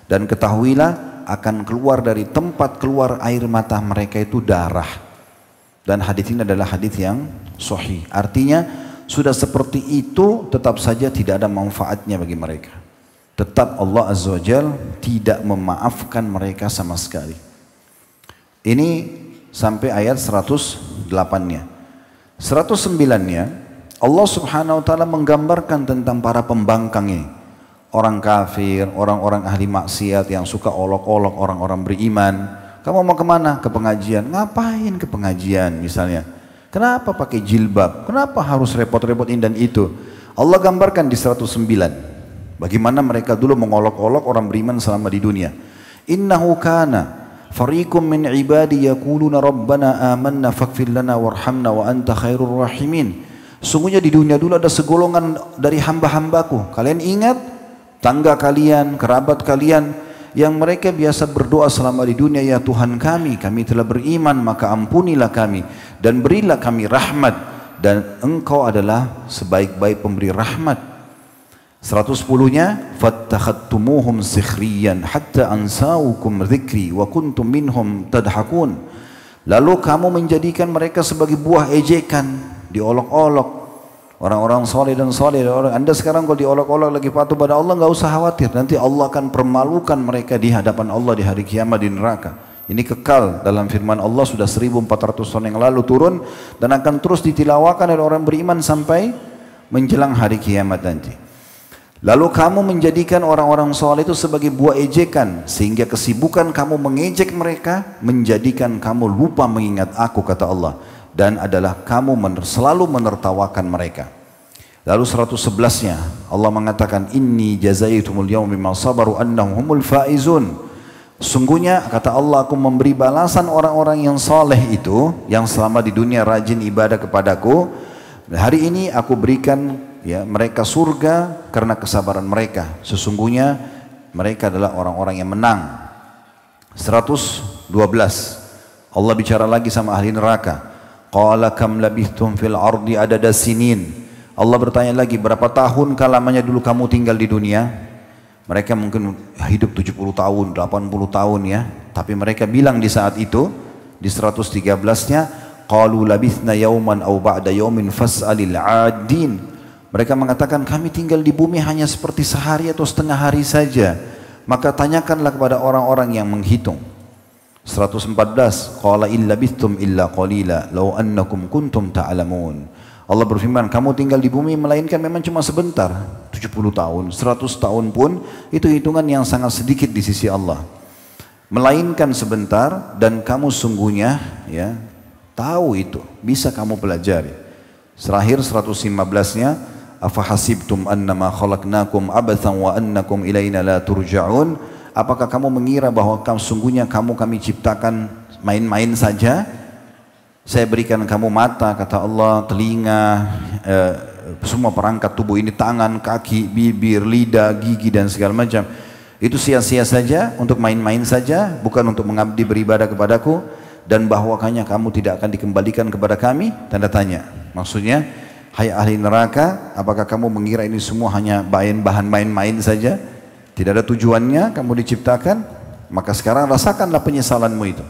Dan ketahuilah akan keluar dari tempat keluar air mata mereka itu darah. Dan hadis ini adalah hadis yang sahih. Artinya sudah seperti itu tetap saja tidak ada manfaatnya bagi mereka. Tetap Allah Azza wa Jalla tidak memaafkan mereka sama sekali. Ini sampai ayat 108-nya. 109-nya Allah Subhanahu wa taala menggambarkan tentang para pembangkang ini. Orang kafir, orang-orang ahli maksiat yang suka olok-olok orang-orang beriman. Kamu mau kemana? Ke pengajian. Ngapain ke pengajian misalnya? Kenapa pakai jilbab? Kenapa harus repot-repot ini dan itu? Allah gambarkan di 109. Bagaimana mereka dulu mengolok-olok orang beriman selama di dunia. Innahu kana fariqum min ibadi yaquluna rabbana amanna faghfir lana warhamna wa anta khairur rahimin. Sungguhnya di dunia dulu ada segolongan dari hamba-hambaku. Kalian ingat tangga kalian, kerabat kalian yang mereka biasa berdoa selama di dunia, ya Tuhan kami telah beriman maka ampunilah kami dan berilah kami rahmat dan engkau adalah sebaik-baik pemberi rahmat. 110-nya fattakhadtumuhum sikhriyan hatta ansaukum dzikri wa kuntum minhum tadhakun. Lalu kamu menjadikan mereka sebagai buah ejekan, diolok-olok. Orang-orang soleh dan soleh, Anda sekarang kalau diolok-olok lagi patuh pada Allah, nggak usah khawatir, nanti Allah akan permalukan mereka di hadapan Allah di hari kiamat di neraka. Ini kekal dalam firman Allah sudah 1400 tahun yang lalu turun dan akan terus ditilawakan oleh orang beriman sampai menjelang hari kiamat nanti. Lalu kamu menjadikan orang-orang soleh itu sebagai buah ejekan sehingga kesibukan kamu mengejek mereka menjadikan kamu lupa mengingat aku, kata Allah, dan adalah kamu selalu menertawakan mereka. Lalu 111-nya Allah mengatakan inni jazaitumul yawma bima sabaru annahum humul faizun. Sungguhnya kata Allah, aku memberi balasan orang-orang yang soleh itu yang selama di dunia rajin ibadah kepadaku, Hari ini aku berikan ya mereka surga karena kesabaran mereka. Sesungguhnya mereka adalah orang-orang yang menang. 112. Allah bicara lagi sama ahli neraka. Qala kam labithtum fil ardi adada sinin. Allah bertanya lagi, berapa tahun lamanya dulu kamu tinggal di dunia? Mereka mungkin hidup 70 tahun, 80 tahun ya. Tapi mereka bilang di saat itu, di 113-nya, qalu labithna yawman aw ba'da yawmin fas'alil 'adin. Mereka mengatakan kami tinggal di bumi hanya seperti sehari atau setengah hari saja. Maka tanyakanlah kepada orang-orang yang menghitung. 114, qala illa bithtum illa qalila law annakum kuntum ta'lamun. Allah berfirman, kamu tinggal di bumi melainkan memang cuma sebentar, 70 tahun, 100 tahun pun itu hitungan yang sangat sedikit di sisi Allah. Melainkan sebentar dan kamu sungguhnya ya tahu itu, bisa kamu pelajari. Terakhir 115-nya, afahasibtum annama khalaqnakum abathan wa annakum ilaina la turja'un. Apakah kamu mengira bahwa sungguhnya kami ciptakan main-main saja? Saya berikan kamu mata, kata Allah, telinga, semua perangkat tubuh ini, tangan, kaki, bibir, lidah, gigi dan segala macam. Itu sia-sia saja, untuk main-main saja, bukan untuk mengabdi beribadah kepadaku. Dan bahwakanya kamu tidak akan dikembalikan kepada kami, tanda tanya. Maksudnya, hai ahli neraka, apakah kamu mengira ini semua hanya bahan main-main saja? Tidak ada tujuannya kamu diciptakan? Maka sekarang rasakanlah penyesalanmu itu.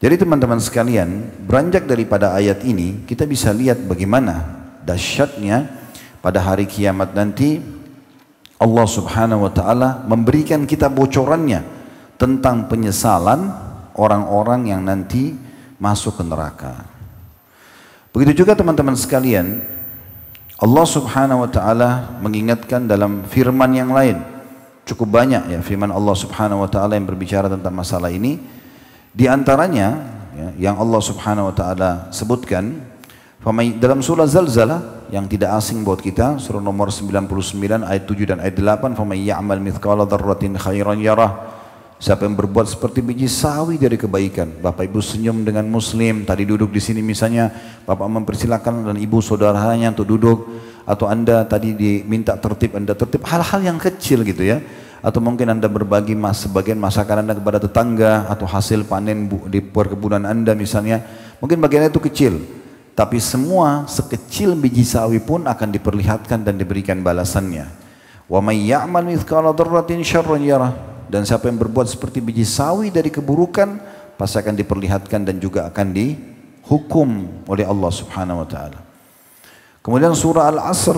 Jadi teman-teman sekalian, beranjak daripada ayat ini, kita bisa lihat bagaimana dahsyatnya pada hari kiamat nanti Allah subhanahu wa ta'ala memberikan kita bocorannya tentang penyesalan orang-orang yang nanti masuk ke neraka. Begitu juga teman-teman sekalian, Allah subhanahu wa ta'ala mengingatkan dalam firman yang lain. Cukup banyak ya firman Allah subhanahu wa ta'ala yang berbicara tentang masalah ini. Di antaranya ya, yang Allah subhanahu wa ta'ala sebutkan dalam surah Zalzalah yang tidak asing buat kita, surah nomor 99 ayat 7 dan ayat 8, فَمَنْ يَعْمَلْ مِثْقَالَ ذَرَّةٍ خَيْرًا يَرَهُ. Siapa yang berbuat seperti biji sawi dari kebaikan. Bapak ibu senyum dengan muslim, tadi duduk di sini misalnya, bapak mempersilakan dan ibu saudaranya untuk duduk, atau anda tadi diminta tertib, anda tertib, hal-hal yang kecil gitu ya. Atau mungkin anda berbagi sebagian masakan anda kepada tetangga, atau hasil panen di perkebunan anda misalnya, mungkin bagiannya itu kecil, tapi semua sekecil biji sawi pun akan diperlihatkan dan diberikan balasannya. Wa may ya'mal mithqala dzarratin syarran yarah. Dan siapa yang berbuat seperti biji sawi dari keburukan pasti akan diperlihatkan dan juga akan dihukum oleh Allah subhanahu wa ta'ala. Kemudian surah Al-Asr,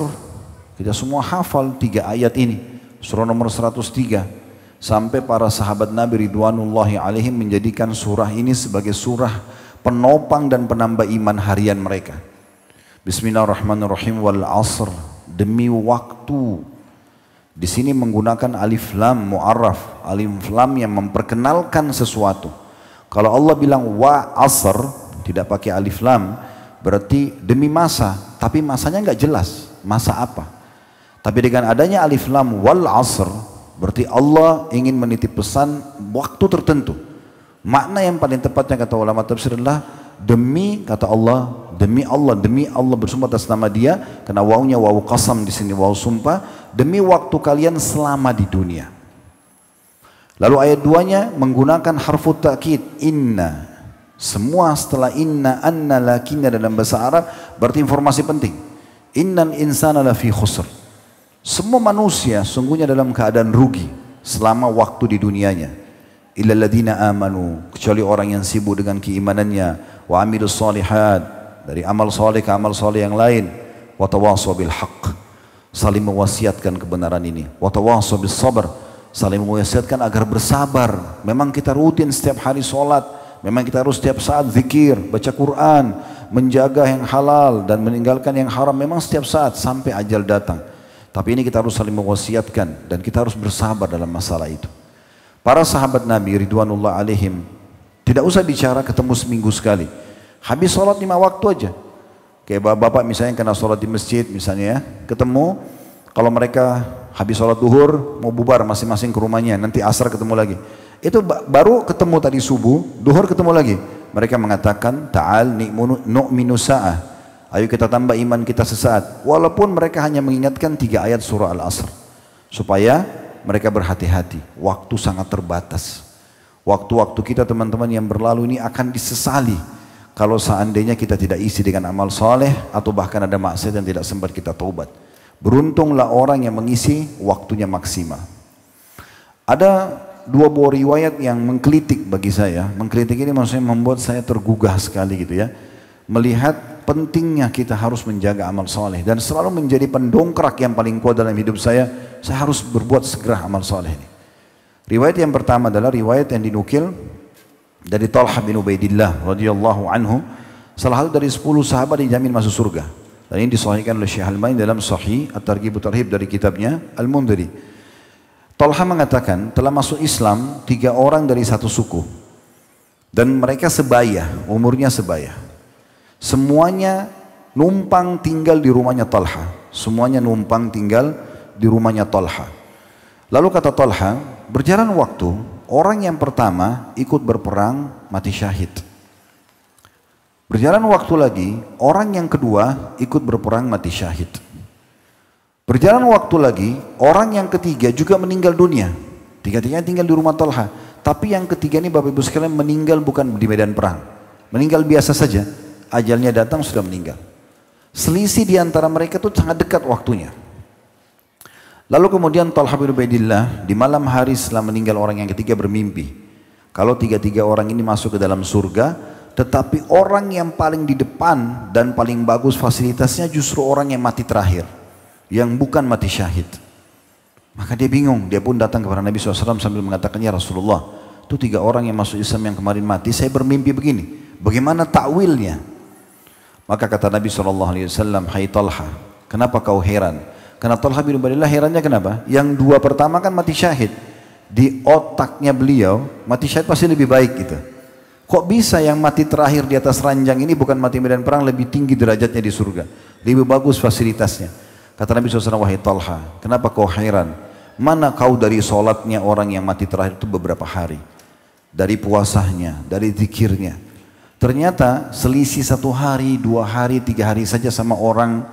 kita semua hafal 3 ayat ini. Surah nomor 103, sampai para sahabat Nabi Ridwanullahi alaihim menjadikan surah ini sebagai surah penopang dan penambah iman harian mereka. Bismillahirrahmanirrahim, wal asr, demi waktu. Di sini menggunakan alif lam mu'arraf, alif lam yang memperkenalkan sesuatu. Kalau Allah bilang wa asr, tidak pakai alif lam, berarti demi masa, tapi masanya nggak jelas, masa apa? Tapi dengan adanya alif lam wal asr, berarti Allah ingin menitip pesan waktu tertentu. Makna yang paling tepatnya kata ulama tafsir adalah demi, kata Allah, demi Allah bersumpah atas nama Dia, karena wawunya wawu qasam di sini, wawu sumpah, demi waktu kalian selama di dunia. Lalu ayat 2-nya menggunakan harfu ta'kid, inna. Semua setelah inna, anna, lakinna dalam bahasa Arab berarti informasi penting. Innal insana lafi khusr. Semua manusia sungguhnya dalam keadaan rugi selama waktu di dunianya. Illal ladzina amanu, kecuali orang yang sibuk dengan keimanannya, wa amilus solihat, dari amal soleh ke amal soleh yang lain, wa tawassaw bil haqq, saling mewasiatkan kebenaran ini, wa tawassaw bis sabr, saling mewasiatkan agar bersabar. Memang kita rutin setiap hari sholat, memang kita harus setiap saat zikir, baca Quran, menjaga yang halal dan meninggalkan yang haram, memang setiap saat sampai ajal datang. Tapi ini kita harus saling mewasiatkan dan kita harus bersabar dalam masalah itu. Para sahabat Nabi Ridwanullah alaihim tidak usah bicara ketemu seminggu sekali. Habis sholat 5 waktu aja. Kayak bapak misalnya kena sholat di masjid misalnya ya, ketemu, kalau mereka habis sholat duhur mau bubar masing-masing ke rumahnya, nanti asar ketemu lagi. Itu baru ketemu tadi subuh, duhur ketemu lagi. Mereka mengatakan ta'al nu'minu sa'ah. Ayo kita tambah iman kita sesaat. Walaupun mereka hanya mengingatkan 3 ayat surah Al-Asr. Supaya mereka berhati-hati. Waktu sangat terbatas. Waktu-waktu kita teman-teman yang berlalu ini akan disesali. Kalau seandainya kita tidak isi dengan amal soleh. Atau bahkan ada maksiat yang tidak sempat kita taubat. Beruntunglah orang yang mengisi waktunya maksimal. Ada 2 buah riwayat yang mengkritik bagi saya. Mengkritik ini maksudnya membuat saya tergugah sekali gitu ya. Melihat pentingnya kita harus menjaga amal soleh dan selalu menjadi pendongkrak yang paling kuat dalam hidup saya harus berbuat segera amal soleh ini. Riwayat yang pertama adalah riwayat yang dinukil dari Talha bin Ubaidillah radhiyallahu anhu, salah satu dari 10 sahabat dijamin masuk surga. Dan ini disahihkan oleh Syekh Al-Albani dalam Sahih At-Targhib At-Tarhib dari kitabnya Al-Mundhiri. Talha mengatakan telah masuk Islam 3 orang dari satu suku dan mereka sebaya, umurnya sebaya. Semuanya numpang tinggal di rumahnya Talha. Semuanya numpang tinggal di rumahnya Talha. Lalu kata Talha, berjalan waktu, orang yang pertama ikut berperang mati syahid. Berjalan waktu lagi, orang yang kedua ikut berperang mati syahid. Berjalan waktu lagi, orang yang ketiga juga meninggal dunia. Tiga-tiganya tinggal di rumah Talha. Tapi yang ketiga ini Bapak Ibu sekalian meninggal bukan di medan perang. Meninggal biasa saja. Ajalnya datang sudah meninggal. Selisih di antara mereka itu sangat dekat waktunya. Lalu kemudian Talha bin Ubaidillah di malam hari setelah meninggal orang yang ketiga bermimpi. Kalau 3 orang ini masuk ke dalam surga, tetapi orang yang paling di depan dan paling bagus fasilitasnya justru orang yang mati terakhir. Yang bukan mati syahid. Maka dia bingung, dia pun datang kepada Nabi SAW sambil mengatakan, ya Rasulullah, itu 3 orang yang masuk Islam yang kemarin mati, saya bermimpi begini, bagaimana takwilnya? Maka kata Nabi SAW, hai Talha, kenapa kau heran? Karena Talha bin Ubaidillah herannya kenapa? Yang 2 pertama kan mati syahid. Di otaknya beliau, mati syahid pasti lebih baik gitu. Kok bisa yang mati terakhir di atas ranjang ini bukan mati medan perang, lebih tinggi derajatnya di surga? Lebih bagus fasilitasnya. Kata Nabi SAW, wahai Talha, kenapa kau heran? Mana kau dari sholatnya orang yang mati terakhir itu beberapa hari? Dari puasanya, dari zikirnya. Ternyata selisih 1 hari, 2 hari, 3 hari saja sama orang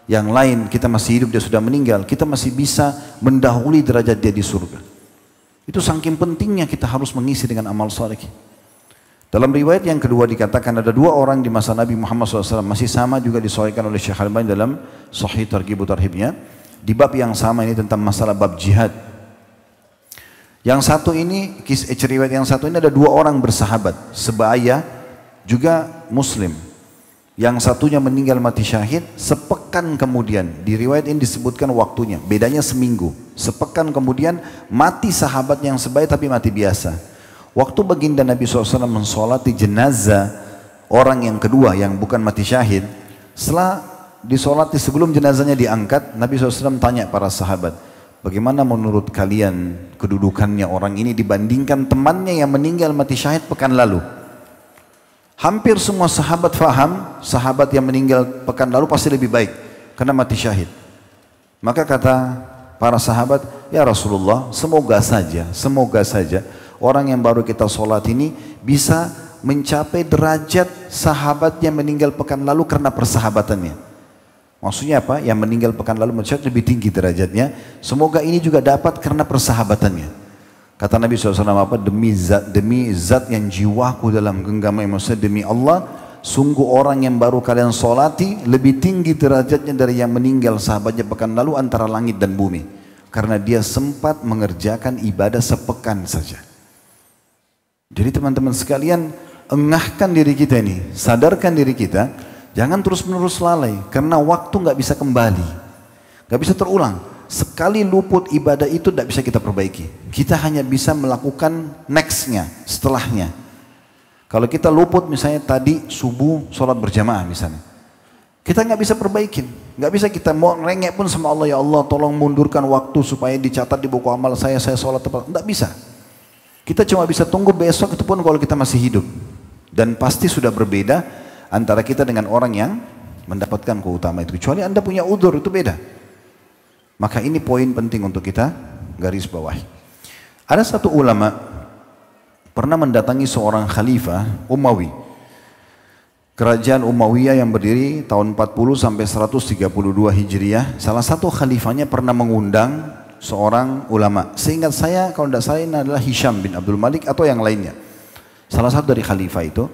yang lain. Kita masih hidup, dia sudah meninggal. Kita masih bisa mendahului derajat dia di surga. Itu saking pentingnya kita harus mengisi dengan amal saleh. Dalam riwayat yang kedua dikatakan ada 2 orang di masa Nabi Muhammad SAW. Masih sama juga disahihkan oleh Syekh Al-Albani dalam Sahih Targhib Tarhibnya. Di bab yang sama ini tentang masalah bab jihad. Yang satu ini, riwayat yang satu ini ada 2 orang bersahabat. Sebaya juga muslim. Yang satunya meninggal mati syahid sepekan kemudian. Di riwayat ini disebutkan waktunya, bedanya seminggu. Sepekan kemudian mati sahabat yang sebaya tapi mati biasa. Waktu baginda Nabi SAW mensolati jenazah orang yang kedua yang bukan mati syahid, setelah disolati sebelum jenazahnya diangkat, Nabi SAW tanya para sahabat, bagaimana menurut kalian kedudukannya orang ini dibandingkan temannya yang meninggal mati syahid pekan lalu? Hampir semua sahabat faham, sahabat yang meninggal pekan lalu pasti lebih baik karena mati syahid. Maka kata para sahabat, ya Rasulullah, semoga saja orang yang baru kita sholat ini bisa mencapai derajat sahabat yang meninggal pekan lalu karena persahabatannya. Maksudnya apa? Yang meninggal pekan lalu mati syahid lebih tinggi derajatnya. Semoga ini juga dapat karena persahabatannya. Kata Nabi SAW apa? Demi zat yang jiwaku dalam genggaman, maksudnya demi Allah, sungguh orang yang baru kalian solati lebih tinggi derajatnya dari yang meninggal sahabatnya pekan lalu antara langit dan bumi. Karena dia sempat mengerjakan ibadah sepekan saja. Jadi teman-teman sekalian, engahkan diri kita ini, sadarkan diri kita, jangan terus-menerus lalai, karena waktu nggak bisa kembali, nggak bisa terulang. Sekali luput ibadah itu tidak bisa kita perbaiki. Kita hanya bisa melakukan nextnya, setelahnya. Kalau kita luput misalnya tadi subuh sholat berjamaah misalnya, kita nggak bisa perbaikin, nggak bisa kita mau ngerengek pun sama Allah, ya Allah tolong mundurkan waktu supaya dicatat di buku amal saya sholat tepat, nggak bisa. Kita cuma bisa tunggu besok, itu pun kalau kita masih hidup. Dan pasti sudah berbeda antara kita dengan orang yang mendapatkan keutamaan itu. Kecuali Anda punya udzur, itu beda. Maka ini poin penting untuk kita garis bawahi. Ada satu ulama pernah mendatangi seorang khalifah Umawi. kerajaan Umayyah yang berdiri tahun 40 sampai 132 Hijriah. Salah satu khalifahnya pernah mengundang seorang ulama. Seingat saya kalau tidak salah ini adalah Hisham bin Abdul Malik atau yang lainnya. Salah satu dari khalifah itu.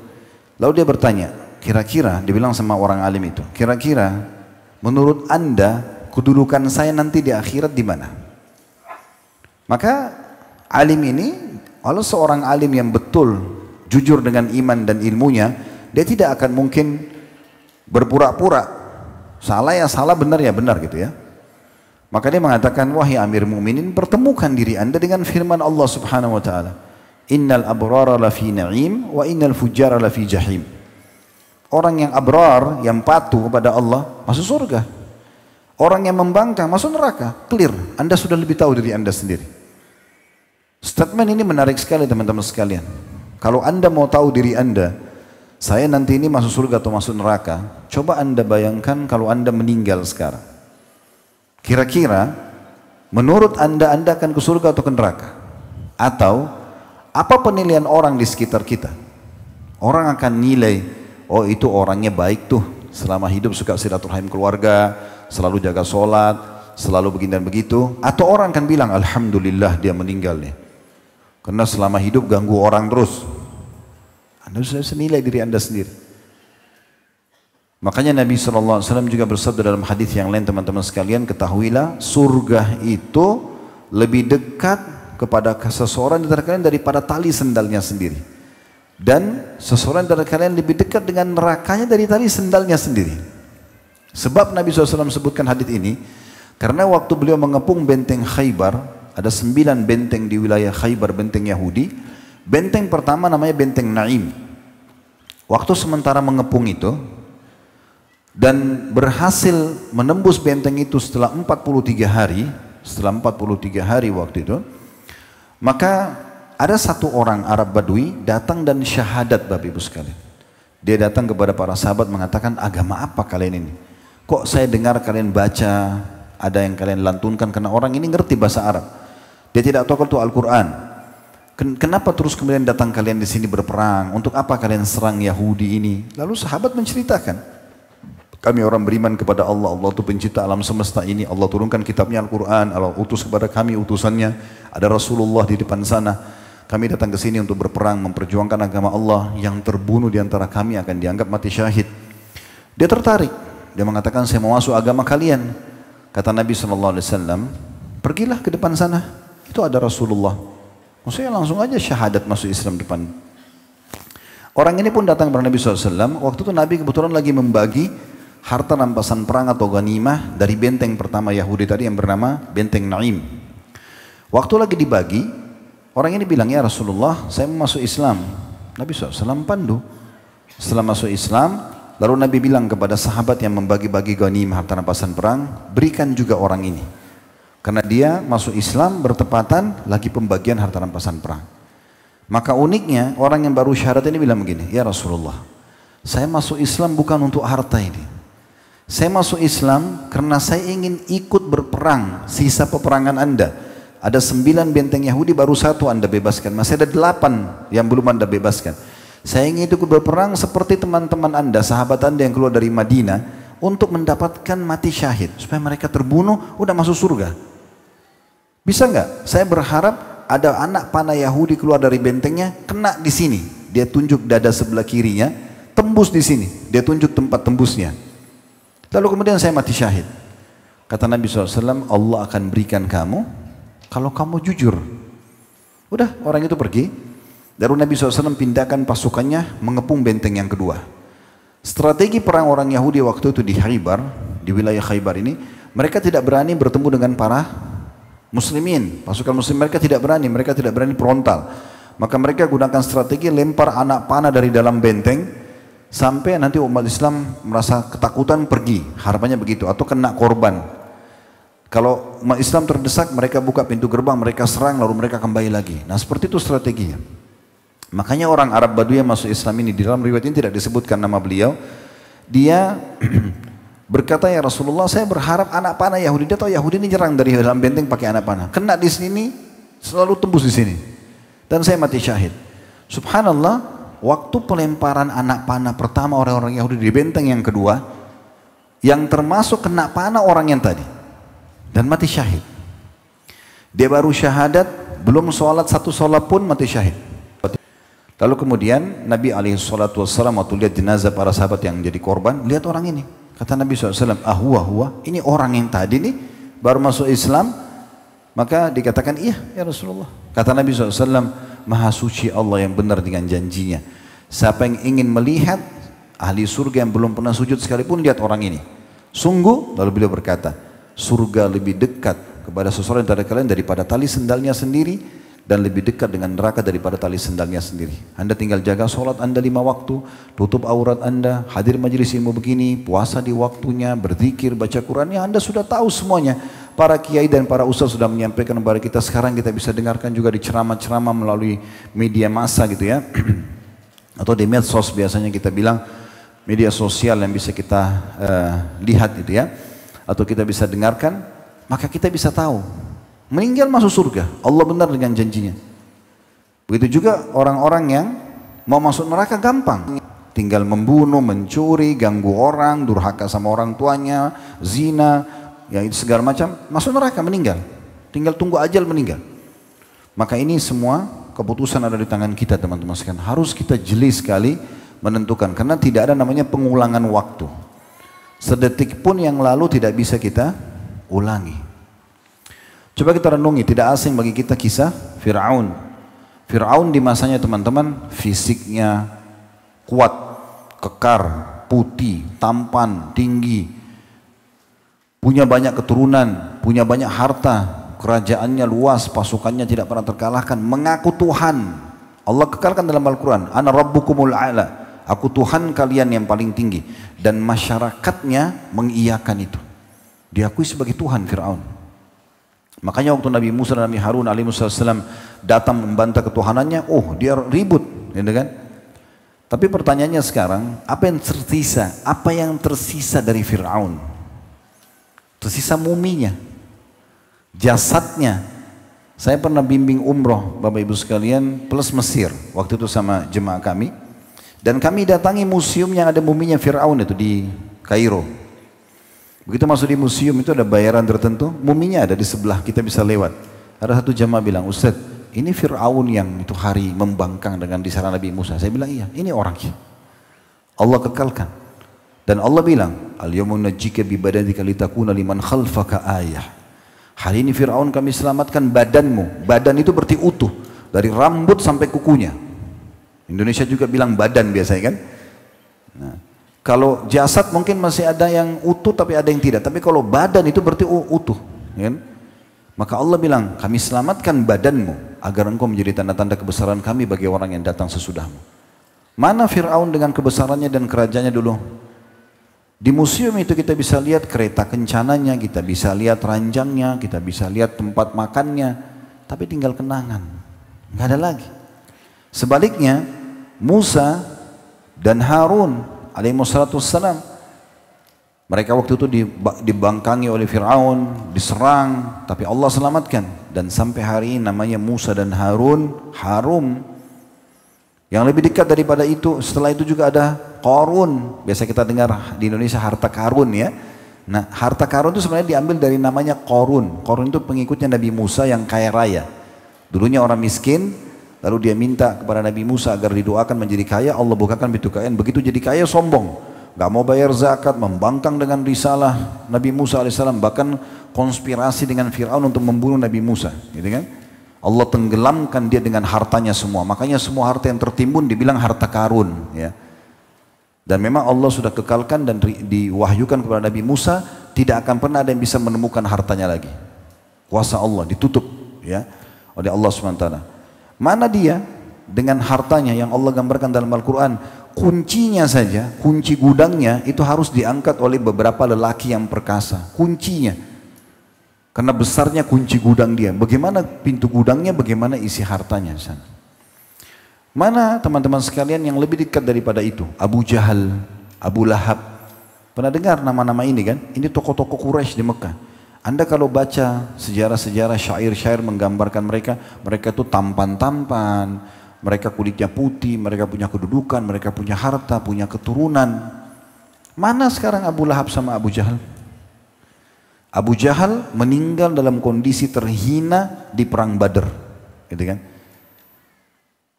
Lalu dia bertanya, kira-kira, dia bilang sama orang alim itu, kira-kira menurut anda kedudukan saya nanti di akhirat di mana? Maka alim ini, kalau seorang alim yang betul, jujur dengan iman dan ilmunya, dia tidak akan mungkin berpura-pura. Salah ya salah, benar ya benar gitu ya. Maka dia mengatakan, wahai Amir Mu'minin, pertemukan diri anda dengan firman Allah subhanahu wa ta'ala. Innal abrara lafi na'im wa innal fujjara lafi jahim. Orang yang abrar, yang patuh kepada Allah, masuk surga. Orang yang membangkang, masuk neraka. Clear, anda sudah lebih tahu diri anda sendiri. Statement ini menarik sekali teman-teman sekalian. Kalau anda mau tahu diri anda, saya nanti ini masuk surga atau masuk neraka, coba anda bayangkan kalau anda meninggal sekarang. Kira-kira menurut anda akan ke surga atau ke neraka? Atau apa penilaian orang di sekitar kita? Orang akan nilai, oh itu orangnya baik tuh, selama hidup suka silaturahim keluarga, selalu jaga sholat, selalu begini dan begitu. Atau orang akan bilang, alhamdulillah dia meninggal nih, karena selama hidup ganggu orang terus. Anda sudah senilai diri anda sendiri. Makanya Nabi SAW juga bersabda dalam hadis yang lain, teman-teman sekalian, ketahuilah surga itu lebih dekat kepada seseorang di antara kalian daripada tali sendalnya sendiri. Dan seseorang di antara kalian lebih dekat dengan nerakanya dari tali sendalnya sendiri. Sebab Nabi SAW sebutkan hadis ini, karena waktu beliau mengepung benteng Khaybar, ada 9 benteng di wilayah Khaybar, benteng Yahudi. Benteng pertama namanya benteng Naim. Waktu sementara mengepung itu, dan berhasil menembus benteng itu setelah 43 hari, waktu itu, maka ada satu orang Arab Badui datang dan syahadat, Bapak Ibu sekalian. Dia datang kepada para sahabat mengatakan, agama apa kalian ini? Kok saya dengar kalian baca, ada yang kalian lantunkan, karena orang ini ngerti bahasa Arab. Dia tidak tahu kalau itu Al-Quran. Kenapa terus kemudian datang kalian di sini berperang? Untuk apa kalian serang Yahudi ini? Lalu sahabat menceritakan, kami orang beriman kepada Allah, Allah itu pencipta alam semesta ini, Allah turunkan kitabnya Al-Quran, Allah utus kepada kami utusannya, ada Rasulullah di depan sana. Kami datang ke sini untuk berperang, memperjuangkan agama Allah, yang terbunuh di antara kami akan dianggap mati syahid. Dia tertarik, dia mengatakan, saya mau masuk agama kalian. Kata Nabi SAW, pergilah ke depan sana, itu ada Rasulullah. Maksudnya langsung aja syahadat masuk Islam depan. Orang ini pun datang kepada Nabi SAW, waktu itu Nabi kebetulan lagi membagi harta rampasan perang atau ghanimah dari benteng pertama Yahudi tadi yang bernama benteng Naim. Waktu lagi dibagi, orang ini bilang, ya Rasulullah, saya mau masuk Islam. Nabi SAW pandu. Setelah masuk Islam, lalu Nabi bilang kepada sahabat yang membagi-bagi ghanimah harta rampasan perang, berikan juga orang ini. Karena dia masuk Islam bertepatan lagi pembagian harta rampasan perang. Maka uniknya, orang yang baru syahadat ini bilang begini, ya Rasulullah, saya masuk Islam bukan untuk harta ini. Saya masuk Islam karena saya ingin ikut berperang sisa peperangan anda. Ada 9 benteng Yahudi, baru 1 anda bebaskan. Masih ada 8 yang belum anda bebaskan. Saya ingin ikut berperang seperti teman-teman anda, sahabat anda yang keluar dari Madinah, untuk mendapatkan mati syahid. Supaya mereka terbunuh, udah masuk surga. Bisa nggak? Saya berharap ada anak panah Yahudi keluar dari bentengnya, kena di sini. Dia tunjuk dada sebelah kirinya, tembus di sini. Dia tunjuk tempat tembusnya. Lalu kemudian saya mati syahid. Kata Nabi SAW, Allah akan berikan kamu kalau kamu jujur. Udah, orang itu pergi. Lalu Nabi SAW pindahkan pasukannya mengepung benteng yang kedua. Strategi perang orang Yahudi waktu itu di Khaybar, di wilayah Khaybar ini, mereka tidak berani bertemu dengan para muslimin. Pasukan muslim mereka tidak berani frontal. Maka mereka gunakan strategi lempar anak panah dari dalam benteng, sampai nanti umat Islam merasa ketakutan pergi, harapannya begitu, atau kena korban. Kalau umat Islam terdesak, mereka buka pintu gerbang, mereka serang, lalu mereka kembali lagi. Nah seperti itu strateginya. Makanya orang Arab Badui yang masuk Islam ini, di dalam riwayat ini tidak disebutkan nama beliau, dia berkata, ya Rasulullah, saya berharap anak panah Yahudi, dia tahu Yahudi ini nyerang dari dalam benteng pakai anak panah, kena di sini, selalu tembus di sini, dan saya mati syahid. Subhanallah, waktu pelemparan anak panah pertama orang-orang Yahudi di benteng yang kedua, yang termasuk kena panah orang yang tadi dan mati syahid. Dia baru syahadat, belum sholat satu sholat pun mati syahid. Lalu kemudian Nabi SAW waktu lihat jenazah para sahabat yang jadi korban, lihat orang ini. Kata Nabi SAW, huwa, ini orang yang tadi nih baru masuk Islam. Maka dikatakan, iya ya Rasulullah. Kata Nabi SAW, Maha suci Allah yang benar dengan janjinya. Siapa yang ingin melihat ahli surga yang belum pernah sujud sekalipun, lihat orang ini. Sungguh, lalu beliau berkata, surga lebih dekat kepada seseorang dari kalian daripada tali sendalnya sendiri, dan lebih dekat dengan neraka daripada tali sendalnya sendiri. Anda tinggal jaga sholat Anda 5 waktu, tutup aurat Anda, hadir majelis ilmu begini, puasa di waktunya, berzikir, baca Qurannya, Anda sudah tahu semuanya. Para kiai dan para ustaz sudah menyampaikan kepada kita, sekarang kita bisa dengarkan juga di ceramah-ceramah melalui media massa gitu ya. Atau di medsos biasanya kita bilang, media sosial yang bisa kita lihat gitu ya. Atau kita bisa dengarkan, maka kita bisa tahu. Meninggal masuk surga, Allah benar dengan janjinya. Begitu juga orang-orang yang mau masuk neraka gampang. Tinggal membunuh, mencuri, ganggu orang, durhaka sama orang tuanya, zina, ya itu segala macam, masuk neraka meninggal. Tinggal tunggu ajal meninggal. Maka ini semua keputusan ada di tangan kita teman-teman sekalian. Harus kita jeli sekali menentukan, karena tidak ada namanya pengulangan waktu. Sedetik pun yang lalu tidak bisa kita ulangi. Coba kita renungi, tidak asing bagi kita kisah Fir'aun. Fir'aun di masanya teman-teman, fisiknya kuat, kekar, putih, tampan, tinggi, punya banyak keturunan, punya banyak harta, kerajaannya luas, pasukannya tidak pernah terkalahkan, mengaku Tuhan. Allah kekalkan dalam Al-Quran, Ana Rabbukumul A'la, aku Tuhan kalian yang paling tinggi. Dan masyarakatnya mengiyakan itu. Diakui sebagai Tuhan Fir'aun. Makanya waktu Nabi Musa dan Nabi Harun alaihissalam datang membantah ketuhanannya, dia ribut, gitu kan? Tapi pertanyaannya sekarang, apa yang tersisa? Apa yang tersisa dari Fir'aun? Tersisa muminya, jasadnya. Saya pernah bimbing umroh, Bapak Ibu sekalian, plus Mesir, waktu itu sama jemaah kami. Dan kami datangi museum yang ada muminya Fir'aun itu di Kairo. Begitu masuk di museum itu ada bayaran tertentu, muminya ada di sebelah, kita bisa lewat. Ada satu jamaah bilang, Ustaz, ini Fir'aun yang itu hari membangkang dengan disara Nabi Musa. Saya bilang, iya, ini orangnya. Allah kekalkan. Dan Allah bilang, Al-yawma nunajjika bi badanika litakuna liman khalfaka ayah. Hari ini Fir'aun kami selamatkan badanmu. Badan itu berarti utuh, dari rambut sampai kukunya. Indonesia juga bilang badan biasanya kan. Nah, kalau jasad mungkin masih ada yang utuh tapi ada yang tidak. Tapi kalau badan itu berarti utuh. Kan? Maka Allah bilang, kami selamatkan badanmu agar engkau menjadi tanda-tanda kebesaran kami bagi orang yang datang sesudahmu. Mana Fir'aun dengan kebesarannya dan kerajaannya dulu? Di museum itu kita bisa lihat kereta kencananya, kita bisa lihat ranjangnya, kita bisa lihat tempat makannya. Tapi tinggal kenangan. Nggak ada lagi. Sebaliknya, Musa dan Harun alaihissalam, mereka waktu itu dibangkangi oleh Fir'aun, diserang, tapi Allah selamatkan. Dan sampai hari ini namanya Musa dan Harun harum. Yang lebih dekat daripada itu, setelah itu juga ada Qarun. Biasa kita dengar di Indonesia harta karun ya. Nah, harta karun itu sebenarnya diambil dari namanya Qarun. Qarun itu pengikutnya Nabi Musa yang kaya raya. Dulunya orang miskin, lalu dia minta kepada Nabi Musa agar didoakan menjadi kaya, Allah bukakan pintu kekayaan. Begitu jadi kaya sombong, gak mau bayar zakat, membangkang dengan risalah Nabi Musa alaihissalam, bahkan konspirasi dengan Fir'aun untuk membunuh Nabi Musa, gitu kan? Allah tenggelamkan dia dengan hartanya semua. Makanya semua harta yang tertimbun dibilang harta karun, ya. Dan memang Allah sudah kekalkan dan diwahyukan kepada Nabi Musa, tidak akan pernah ada yang bisa menemukan hartanya lagi. Kuasa Allah ditutup, ya, oleh Allah SWT. Mana dia dengan hartanya yang Allah gambarkan dalam Al-Quran, kuncinya saja, kunci gudangnya itu harus diangkat oleh beberapa lelaki yang perkasa, kuncinya. Karena besarnya kunci gudang dia, bagaimana pintu gudangnya, bagaimana isi hartanya di sana. Mana teman-teman sekalian yang lebih dekat daripada itu? Abu Jahal, Abu Lahab. Pernah dengar nama-nama ini kan? Ini tokoh-tokoh Quraisy di Mekah. Anda kalau baca sejarah-sejarah, syair-syair menggambarkan mereka, mereka itu tampan-tampan, mereka kulitnya putih, mereka punya kedudukan, mereka punya harta, punya keturunan. Mana sekarang Abu Lahab sama Abu Jahal? Abu Jahal meninggal dalam kondisi terhina di perang Badar, gitu kan?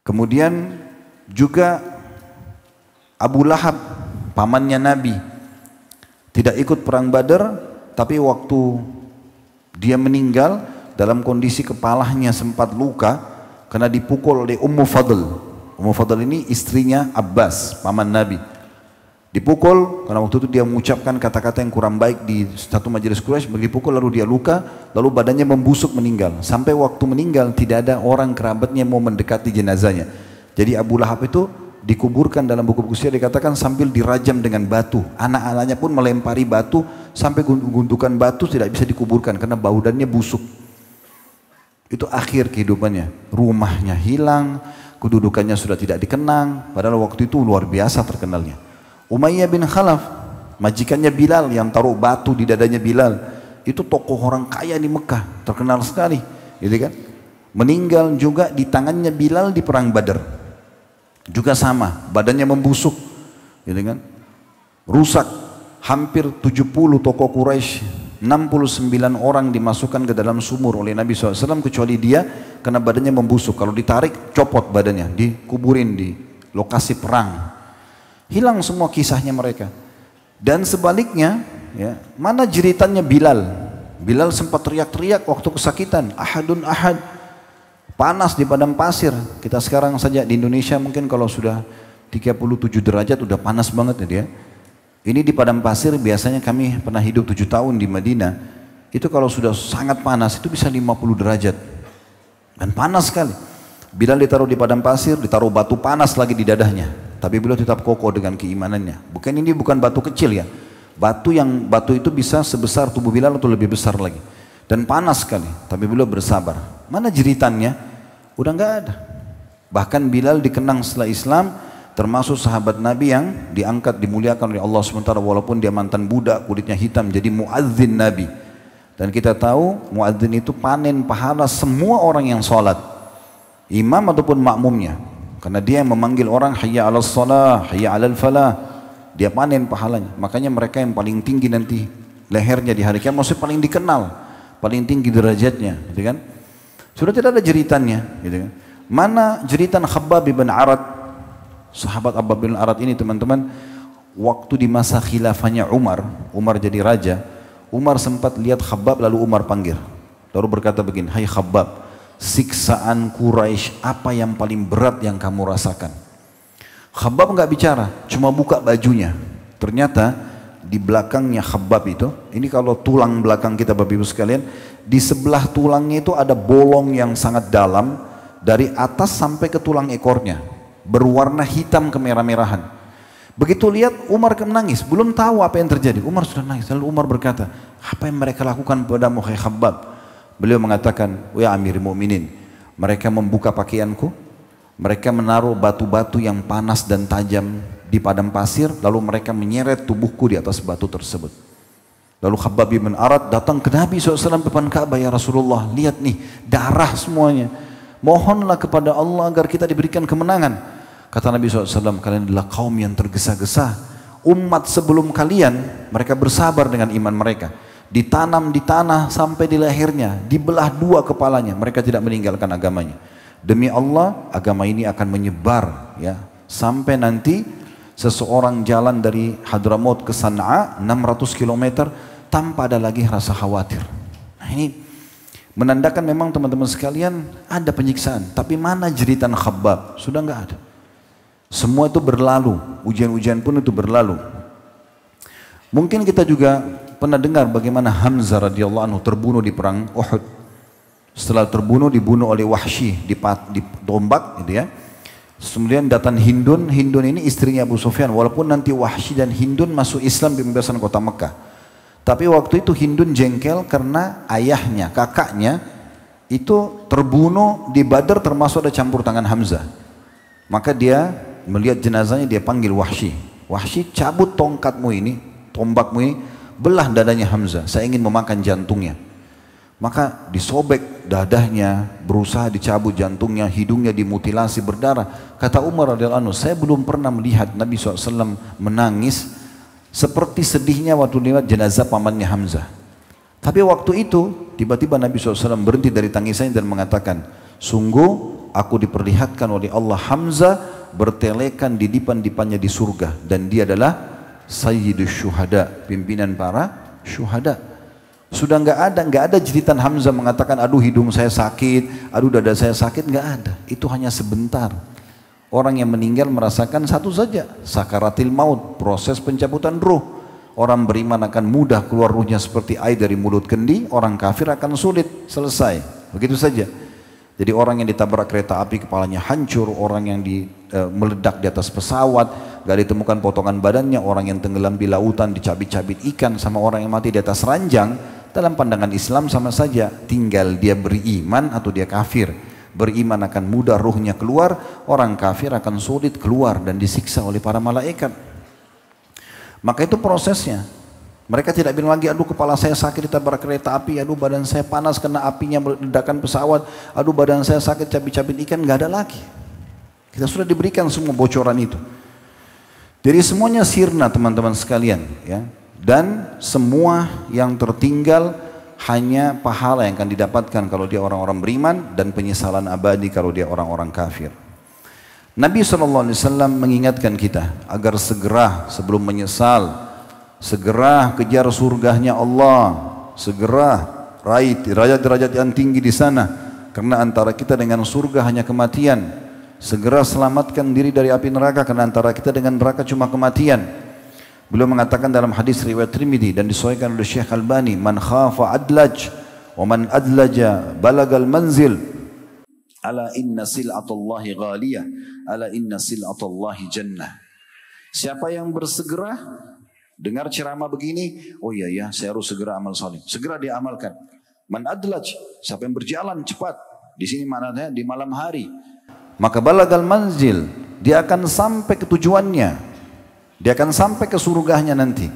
Kemudian juga Abu Lahab, pamannya Nabi, tidak ikut perang Badar, tapi waktu dia meninggal dalam kondisi kepalanya sempat luka karena dipukul oleh Ummu Fadl. Ummu Fadl ini istrinya Abbas, paman Nabi. Dipukul karena waktu itu dia mengucapkan kata-kata yang kurang baik di satu majelis Quraisy, dipukul lalu dia luka, lalu badannya membusuk meninggal. Sampai waktu meninggal tidak ada orang kerabatnya mau mendekati jenazahnya. Jadi Abu Lahab itu dikuburkan dalam buku-buku sejarah dikatakan sambil dirajam dengan batu. Anak-anaknya pun melempari batu sampai gundukan batu tidak bisa dikuburkan karena badannya busuk. Itu akhir kehidupannya. Rumahnya hilang, kedudukannya sudah tidak dikenang, padahal waktu itu luar biasa terkenalnya. Umayyah bin Khalaf, majikannya Bilal yang taruh batu di dadanya Bilal, itu tokoh orang kaya di Mekah, terkenal sekali, gitu kan? Meninggal juga di tangannya Bilal di perang Badar, juga sama, badannya membusuk, gitu kan? Rusak, hampir 70 tokoh Quraisy, 69 orang dimasukkan ke dalam sumur oleh Nabi SAW kecuali dia karena badannya membusuk. Kalau ditarik copot badannya, dikuburin di lokasi perang. Hilang semua kisahnya mereka. Dan sebaliknya, ya, mana jeritannya Bilal? Bilal sempat teriak-teriak waktu kesakitan, ahadun ahad, panas di padang pasir. Kita sekarang saja di Indonesia mungkin kalau sudah 37 derajat udah panas banget ya dia. Ini di padang pasir biasanya kami pernah hidup 7 tahun di Madinah. Itu kalau sudah sangat panas itu bisa 50 derajat. Dan panas sekali. Bilal ditaruh di padang pasir, ditaruh batu panas lagi di dadahnya. Tapi beliau tetap kokoh dengan keimanannya. Ini bukan batu kecil ya. Batu itu bisa sebesar tubuh Bilal atau lebih besar lagi. Dan panas sekali. Tapi beliau bersabar. Mana jeritannya? Udah nggak ada. Bahkan Bilal dikenang setelah Islam termasuk sahabat Nabi yang diangkat dimuliakan oleh Allah SWT walaupun dia mantan budak kulitnya hitam jadi muadzin Nabi. Dan kita tahu muadzin itu panen pahala semua orang yang sholat, imam ataupun makmumnya, karena dia yang memanggil orang hayya 'alas shalah, hayya 'alal falah, dia panen pahalanya. Makanya mereka yang paling tinggi nanti lehernya di hari kiamat maksudnya paling dikenal, paling tinggi derajatnya, gitu kan? Sudah tidak ada jeritannya, gitu kan? Mana jeritan Khabbab bin Arad? Sahabat Khabbab bin Arad ini teman-teman, waktu di masa khilafahnya Umar jadi raja, Umar sempat lihat Khabbab lalu Umar panggil. Lalu berkata begini, hai Khabbab, siksaan Quraisy apa yang paling berat yang kamu rasakan? Khabbab nggak bicara, cuma buka bajunya. Ternyata di belakangnya Khabbab itu, ini kalau tulang belakang kita Bapak Ibu sekalian, di sebelah tulangnya itu ada bolong yang sangat dalam dari atas sampai ke tulang ekornya, berwarna hitam kemerah-merahan. Begitu lihat Umar menangis, belum tahu apa yang terjadi. Umar sudah nangis. Lalu Umar berkata, apa yang mereka lakukan padamu hai Khabbab? Beliau mengatakan, ya Amirul Mukminin, mereka membuka pakaianku, mereka menaruh batu-batu yang panas dan tajam di padang pasir, lalu mereka menyeret tubuhku di atas batu tersebut. Lalu Khabbab bin Arad datang ke Nabi SAW depan Ka'bah, ya Rasulullah, lihat nih darah semuanya. Mohonlah kepada Allah agar kita diberikan kemenangan. Kata Nabi SAW, kalian adalah kaum yang tergesa-gesa. Umat sebelum kalian, mereka bersabar dengan iman mereka. Ditanam di tanah sampai di lehernya, dibelah dua kepalanya, mereka tidak meninggalkan agamanya. Demi Allah, agama ini akan menyebar, ya, sampai nanti seseorang jalan dari Hadramaut ke Sana'a 600 km tanpa ada lagi rasa khawatir. Nah, ini menandakan memang teman-teman sekalian ada penyiksaan. Tapi mana jeritan Khabbab? Sudah nggak ada. Semua itu berlalu, ujian-ujian pun itu berlalu. Mungkin kita juga pernah dengar bagaimana Hamzah radhiyallahu anhu terbunuh di perang Uhud. Setelah terbunuh, dibunuh oleh Wahsy di tombak, gitu ya. Kemudian datang Hindun. Hindun ini istrinya Abu Sufyan. Walaupun nanti Wahsy dan Hindun masuk Islam di pembebasan kota Mekah. Tapi waktu itu Hindun jengkel karena ayahnya, kakaknya itu terbunuh di Badar termasuk ada campur tangan Hamzah. Maka dia melihat jenazahnya, dia panggil Wahsy. Wahsy, cabut tongkatmu ini, tombakmu ini, belah dadanya Hamzah. Saya ingin memakan jantungnya. Maka disobek dadahnya, berusaha dicabut jantungnya, hidungnya dimutilasi berdarah. Kata Umar radhiyallahu anhu, saya belum pernah melihat Nabi SAW menangis seperti sedihnya waktu lihat jenazah pamannya Hamzah. Tapi waktu itu tiba-tiba Nabi SAW berhenti dari tangisannya dan mengatakan, sungguh aku diperlihatkan oleh Allah Hamzah bertelekan di dipan-dipannya di surga, dan dia adalah Sayyidus Syuhada, pimpinan para syuhada. Sudah nggak ada jeritan Hamzah mengatakan, aduh hidung saya sakit, aduh dada saya sakit, nggak ada. Itu hanya sebentar. Orang yang meninggal merasakan satu saja, sakaratil maut, proses pencabutan ruh. Orang beriman akan mudah keluar ruhnya seperti air dari mulut kendi, orang kafir akan sulit, selesai. Begitu saja. Jadi orang yang ditabrak kereta api kepalanya hancur, orang yang meledak di atas pesawat, gak ditemukan potongan badannya, orang yang tenggelam di lautan dicabit-cabit ikan, sama orang yang mati di atas ranjang, dalam pandangan Islam sama saja, tinggal dia beriman atau dia kafir. Beriman akan mudah ruhnya keluar, orang kafir akan sulit keluar dan disiksa oleh para malaikat. Maka itu prosesnya. Mereka tidak bilang lagi, aduh kepala saya sakit ditabrak kereta api, aduh badan saya panas kena apinya meledakan pesawat, aduh badan saya sakit cabit-cabit ikan, nggak ada lagi. Kita sudah diberikan semua bocoran itu. Jadi semuanya sirna teman-teman sekalian, ya. Dan semua yang tertinggal hanya pahala yang akan didapatkan kalau dia orang-orang beriman, dan penyesalan abadi kalau dia orang-orang kafir. Nabi SAW mengingatkan kita agar segera sebelum menyesal, segera kejar surganya Allah, segera raih derajat-derajat yang tinggi di sana, karena antara kita dengan surga hanya kematian. Segera selamatkan diri dari api neraka, karena antara kita dengan neraka cuma kematian. Beliau mengatakan dalam hadis riwayat Tirmidzi dan disahihkan oleh Syekh Albani, man khafa adlaj wa man adlaja balagal manzil, ala inna sil'atullahi ghaliyah, ala inna sil'atullahi jannah. Siapa yang bersegera dengar ceramah begini, oh iya ya, saya harus segera amal saleh, segera dia amalkan. Man adlaj, siapa yang berjalan cepat, di sini maknanya di malam hari, maka balagal manzil, dia akan sampai ke tujuannya, dia akan sampai ke surganya nanti.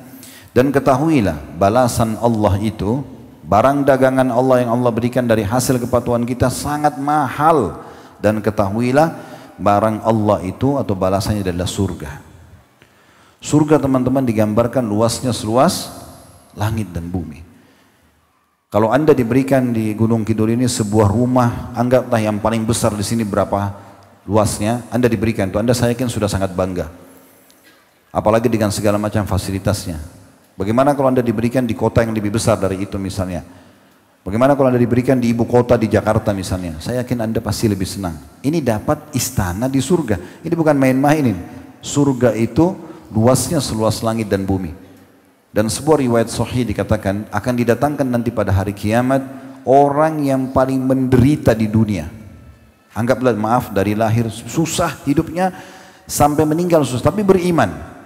Dan ketahuilah balasan Allah itu, barang dagangan Allah yang Allah berikan dari hasil kepatuhan kita sangat mahal. Dan ketahuilah barang Allah itu atau balasannya adalah surga. Surga teman-teman digambarkan luasnya seluas langit dan bumi. Kalau anda diberikan di Gunung Kidul ini sebuah rumah, anggaplah yang paling besar di sini berapa luasnya, anda diberikan itu, anda saya yakin sudah sangat bangga. Apalagi dengan segala macam fasilitasnya. Bagaimana kalau anda diberikan di kota yang lebih besar dari itu misalnya? Bagaimana kalau anda diberikan di ibu kota di Jakarta misalnya? Saya yakin anda pasti lebih senang. Ini dapat istana di surga. Ini bukan main-main ini. Surga itu luasnya seluas langit dan bumi. Dan sebuah riwayat sahih dikatakan akan didatangkan nanti pada hari kiamat orang yang paling menderita di dunia. Anggaplah maaf dari lahir susah hidupnya sampai meninggal susah, tapi beriman.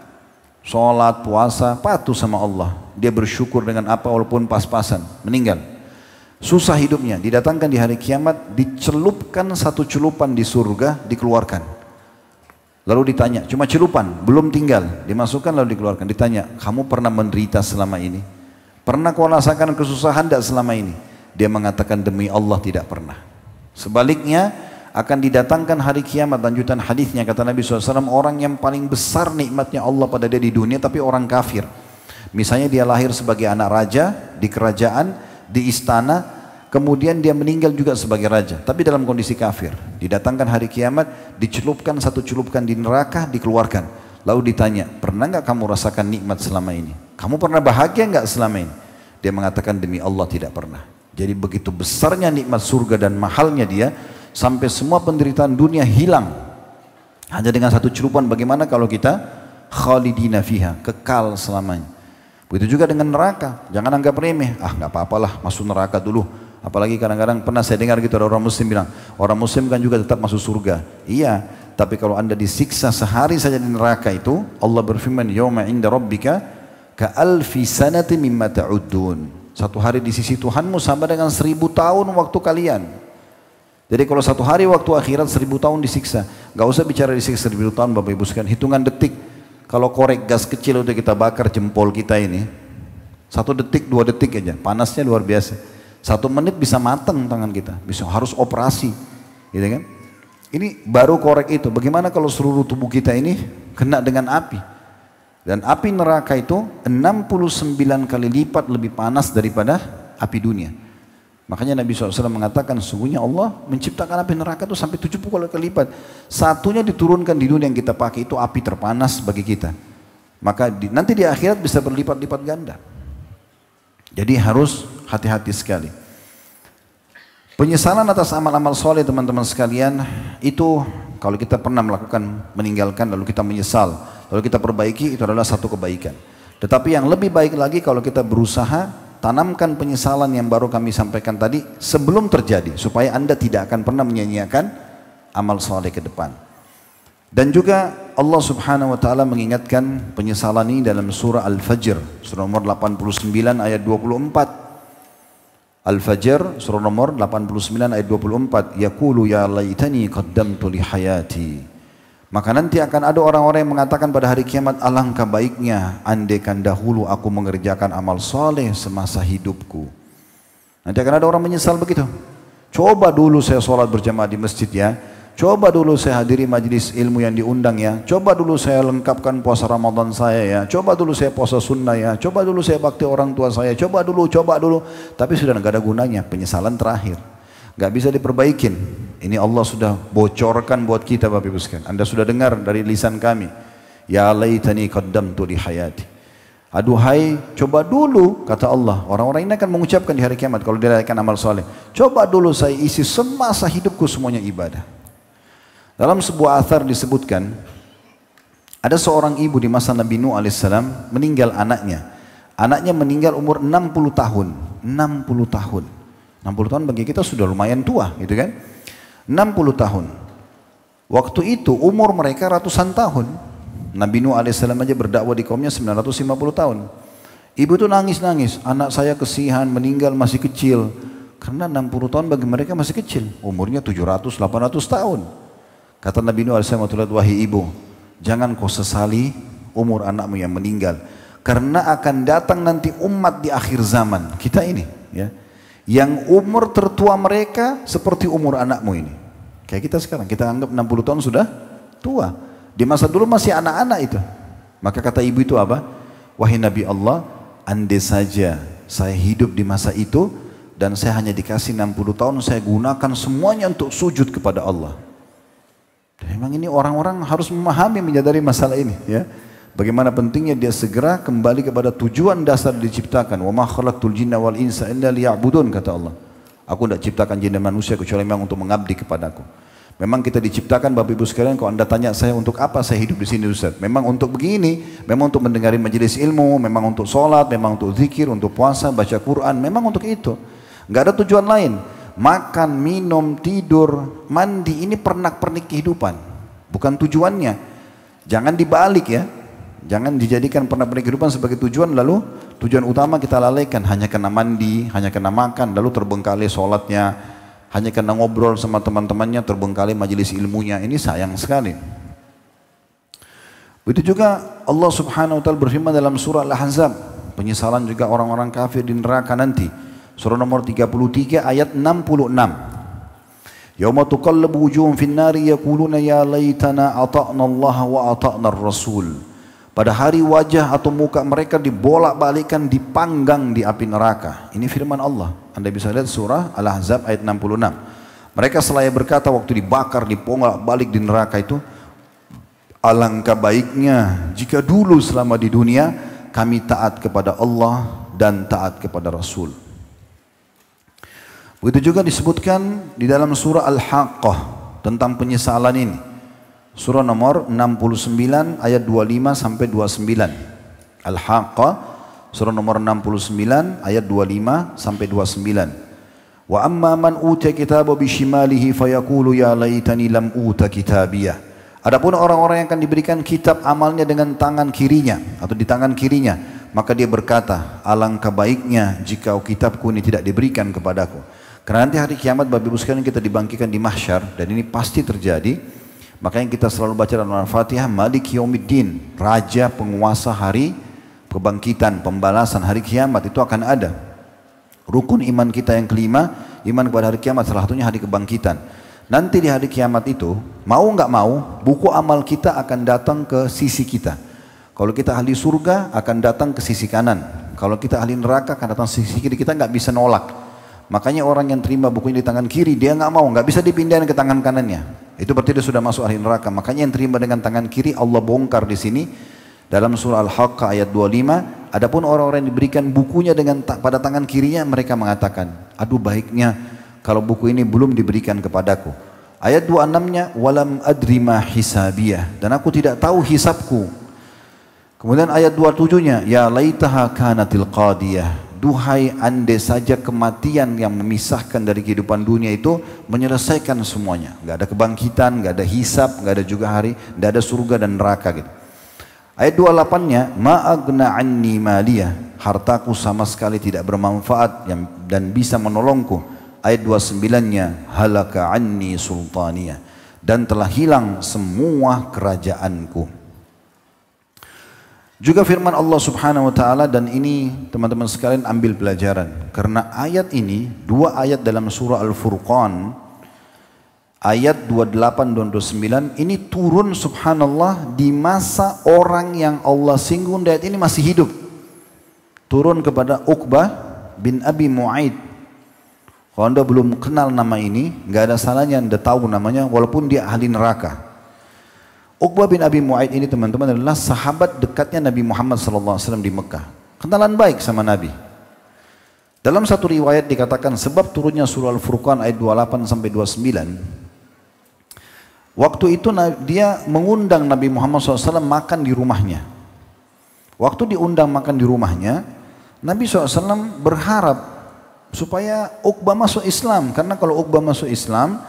Sholat, puasa, patuh sama Allah. Dia bersyukur dengan apa walaupun pas-pasan, meninggal. Susah hidupnya, didatangkan di hari kiamat, dicelupkan satu celupan di surga, dikeluarkan. Lalu ditanya, cuma celupan, belum tinggal, dimasukkan lalu dikeluarkan. Ditanya, kamu pernah menderita selama ini? Pernah kau rasakan kesusahan tidak selama ini? Dia mengatakan, demi Allah tidak pernah. Sebaliknya, akan didatangkan hari kiamat, lanjutan hadisnya kata Nabi SAW, orang yang paling besar nikmatnya Allah pada dia di dunia tapi orang kafir. Misalnya dia lahir sebagai anak raja di kerajaan, di istana, kemudian dia meninggal juga sebagai raja tapi dalam kondisi kafir. Didatangkan hari kiamat, dicelupkan satu celupkan di neraka, dikeluarkan. Lalu ditanya, pernah nggak kamu rasakan nikmat selama ini? Kamu pernah bahagia nggak selama ini? Dia mengatakan, demi Allah tidak pernah. Jadi begitu besarnya nikmat surga dan mahalnya dia, sampai semua penderitaan dunia hilang hanya dengan satu celupan. Bagaimana kalau kita khalidina fiha, kekal selamanya. Begitu juga dengan neraka, jangan anggap remeh, nggak apa-apalah masuk neraka dulu. Apalagi kadang-kadang pernah saya dengar gitu ada orang muslim bilang, orang muslim kan juga tetap masuk surga. Iya, tapi kalau anda disiksa sehari saja di neraka itu, Allah berfirman, yauma inda rabbika ka alfi sanati mimma ta'uddun. Satu hari di sisi Tuhanmu sama dengan 1000 tahun waktu kalian. Jadi kalau satu hari waktu akhirat 1000 tahun disiksa, gak usah bicara disiksa 1000 tahun Bapak Ibu sekalian, hitungan detik. Kalau korek gas kecil udah kita bakar jempol kita ini, 1 detik 2 detik aja, panasnya luar biasa. 1 menit bisa mateng tangan kita, bisa harus operasi, gitu kan? Ini baru korek itu. Bagaimana kalau seluruh tubuh kita ini kena dengan api? Dan api neraka itu 69 kali lipat lebih panas daripada api dunia. Makanya Nabi SAW mengatakan sesungguhnya Allah menciptakan api neraka itu sampai 70 kali lipat. Satunya diturunkan di dunia yang kita pakai itu api terpanas bagi kita. Maka nanti di akhirat bisa berlipat-lipat ganda. Jadi harus hati-hati sekali. Penyesalan atas amal-amal soleh teman-teman sekalian itu kalau kita pernah melakukan meninggalkan lalu kita menyesal lalu kita perbaiki itu adalah satu kebaikan. Tetapi yang lebih baik lagi kalau kita berusaha tanamkan penyesalan yang baru kami sampaikan tadi sebelum terjadi supaya Anda tidak akan pernah menyia-nyiakan amal soleh ke depan. Dan juga Allah Subhanahu wa taala mengingatkan penyesalan ini dalam surah Al-Fajr, surah nomor 89 ayat 24. Al-Fajr surah nomor 89 ayat 24, yaqulu ya laitani qaddamtu li hayati. Maka nanti akan ada orang-orang yang mengatakan pada hari kiamat, alangkah baiknya andaikan dahulu aku mengerjakan amal soleh semasa hidupku. Nanti akan ada orang menyesal begitu. Coba dulu saya sholat berjamaah di masjid ya. Coba dulu saya hadiri majlis ilmu yang diundang ya. Coba dulu saya lengkapkan puasa Ramadan saya ya. Coba dulu saya puasa sunnah ya. Coba dulu saya bakti orang tua saya. Coba dulu. Tapi sudah nggak ada gunanya. Penyesalan terakhir. Nggak bisa diperbaikin. Ini Allah sudah bocorkan buat kita Bapak Ibu sekalian. Anda sudah dengar dari lisan kami. Ya laitani qaddamtu li hayati. Aduhai, coba dulu kata Allah. Orang-orang ini akan mengucapkan di hari kiamat kalau dia lakukan amal soleh. Coba dulu saya isi semasa hidupku semuanya ibadah. Dalam sebuah athar disebutkan ada seorang ibu di masa Nabi Nuh alaihissalam meninggal anaknya. Anaknya meninggal umur 60 tahun. 60 tahun. 60 tahun bagi kita sudah lumayan tua, gitu kan? 60 tahun. Waktu itu umur mereka ratusan tahun. Nabi Nuh alaihissalam aja berdakwah di kaumnya 950 tahun. Ibu itu nangis-nangis, anak saya kesihan meninggal masih kecil. Karena 60 tahun bagi mereka masih kecil. Umurnya 700-800 tahun. Kata Nabi Nuh alaihissalam, wahai ibu, jangan kau sesali umur anakmu yang meninggal. Karena akan datang nanti umat di akhir zaman. Kita ini, ya, yang umur tertua mereka seperti umur anakmu ini. Kayak kita sekarang, kita anggap 60 tahun sudah tua. Di masa dulu masih anak-anak itu. Maka kata ibu itu apa? Wahai Nabi Allah, andai saja saya hidup di masa itu dan saya hanya dikasih 60 tahun, saya gunakan semuanya untuk sujud kepada Allah. Memang ini orang-orang harus memahami, menyadari masalah ini, ya. Bagaimana pentingnya dia segera kembali kepada tujuan dasar diciptakan. Wa ma khalaqtul jinna wal insa illa liya'budun, kata Allah. Aku tidak ciptakan jin dan manusia kecuali memang untuk mengabdi kepadaku. Memang kita diciptakan Bapak Ibu sekalian, kalau Anda tanya saya untuk apa saya hidup di sini Ustaz? Memang untuk begini, memang untuk mendengar majelis ilmu, memang untuk sholat, memang untuk zikir, untuk puasa, baca Quran, memang untuk itu. Enggak ada tujuan lain. Makan, minum, tidur, mandi, ini pernak-pernik kehidupan. Bukan tujuannya. Jangan dibalik ya. Jangan dijadikan pernak-pernik kehidupan sebagai tujuan lalu tujuan utama kita lalaikan. Hanya kena mandi, hanya kena makan, lalu terbengkalai sholatnya. Hanya kena ngobrol sama teman-temannya, terbengkalai majelis ilmunya. Ini sayang sekali. Begitu juga Allah Subhanahu wa taala berfirman dalam surah Al-Ahzab. Penyesalan juga orang-orang kafir di neraka nanti. Surah nomor 33 ayat 66. Yauma tuqallabu wujuhum fin nari yaquluna ya laitana ata'na Allah wa ata'na ar-rasul. Pada hari wajah atau muka mereka dibolak-balikan, dipanggang di api neraka. Ini firman Allah. Anda bisa lihat surah Al-Ahzab ayat 66. Mereka selaya berkata waktu dibakar, dibolak-balik di neraka itu, alangkah baiknya jika dulu selama di dunia kami taat kepada Allah dan taat kepada Rasul. Begitu juga disebutkan di dalam surah Al-Haqqah tentang penyesalan ini. Surah nomor 69 ayat 25 sampai 29. Al-Haqqah surah nomor 69 ayat 25 sampai 29. Wa amma man utiya kitabahu bishimalihi fayaqulu ya laitani lam uta kitabiyah. Adapun orang-orang yang akan diberikan kitab amalnya dengan tangan kirinya atau di tangan kirinya, maka dia berkata, alangkah baiknya jika kitabku ini tidak diberikan kepadaku. Karena nanti hari kiamat Bapak Ibu sekalian kita dibangkitkan di mahsyar dan ini pasti terjadi. Makanya kita selalu baca dalam Al-Fatihah, Malik Yaumiddin, Raja penguasa hari kebangkitan, pembalasan hari kiamat itu akan ada. Rukun iman kita yang kelima, iman kepada hari kiamat, salah satunya hari kebangkitan. Nanti di hari kiamat itu, mau nggak mau, buku amal kita akan datang ke sisi kita. Kalau kita ahli surga, akan datang ke sisi kanan. Kalau kita ahli neraka, akan datang ke sisi kiri. Kita nggak bisa nolak. Makanya orang yang terima bukunya di tangan kiri, dia nggak mau, nggak bisa dipindahin ke tangan kanannya. Itu berarti dia sudah masuk ahli neraka. Makanya yang terima dengan tangan kiri, Allah bongkar di sini. Dalam surah Al-Haqqah ayat 25, adapun orang-orang yang diberikan bukunya pada tangan kirinya, mereka mengatakan, aduh baiknya kalau buku ini belum diberikan kepadaku. Ayat 26-nya, walam adri ma hisabiyah, dan aku tidak tahu hisabku. Kemudian ayat 27-nya, ya laitaha kanatil qadiyah, duhai andai saja kematian yang memisahkan dari kehidupan dunia itu menyelesaikan semuanya. Gak ada kebangkitan, gak ada hisab, gak ada juga hari, gak ada surga dan neraka gitu. Ayat 28-nya, ma'agna anni maliyah, hartaku sama sekali tidak bermanfaat dan bisa menolongku. Ayat 29-nya, halaka anni sultaniyah, dan telah hilang semua kerajaanku. Juga firman Allah Subhanahu wa taala, dan ini teman-teman sekalian ambil pelajaran, karena ayat ini, dua ayat dalam surah Al-Furqan, ayat 28 dan 29 ini turun subhanallah di masa orang yang Allah singgung ayat ini masih hidup. Turun kepada Uqbah bin Abi Mu'aid. Kalau anda belum kenal nama ini, nggak ada salahnya anda tahu namanya walaupun dia ahli neraka. Uqbah bin Abi Mu'aid ini teman-teman adalah sahabat dekatnya Nabi Muhammad SAW di Mekah. Kenalan baik sama Nabi. Dalam satu riwayat dikatakan sebab turunnya surah Al-Furqan ayat 28 sampai 29. Waktu itu dia mengundang Nabi Muhammad SAW makan di rumahnya. Waktu diundang makan di rumahnya, Nabi SAW berharap supaya Uqbah masuk Islam. Karena kalau Uqbah masuk Islam,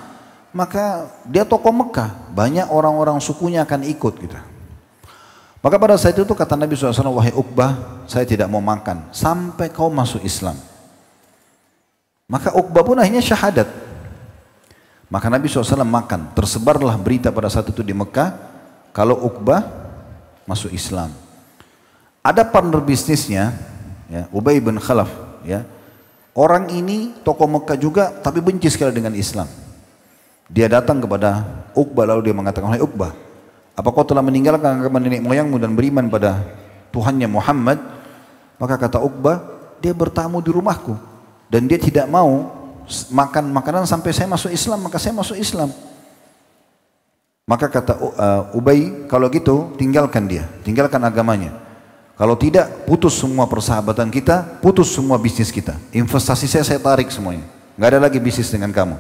maka dia tokoh Mekah. Banyak orang-orang sukunya akan ikut gitu. Maka pada saat itu kata Nabi SAW, wahai Uqbah, saya tidak mau makan sampai kau masuk Islam. Maka Uqbah pun akhirnya syahadat. Maka Nabi SAW makan, tersebarlah berita pada saat itu di Mekah, kalau Uqbah masuk Islam. Ada partner bisnisnya, ya, Ubay bin Khalaf, ya. Orang ini tokoh Mekah juga, tapi benci sekali dengan Islam. Dia datang kepada Uqbah lalu dia mengatakan, hai Uqbah, apa kau telah meninggalkan agama nenek moyangmu dan beriman pada Tuhannya Muhammad? Maka kata Uqbah, dia bertamu di rumahku dan dia tidak mau makan makanan sampai saya masuk Islam, maka saya masuk Islam. Maka kata Ubay, kalau gitu tinggalkan dia, tinggalkan agamanya. Kalau tidak, putus semua persahabatan kita, putus semua bisnis kita. Investasi saya tarik semuanya. Nggak ada lagi bisnis dengan kamu.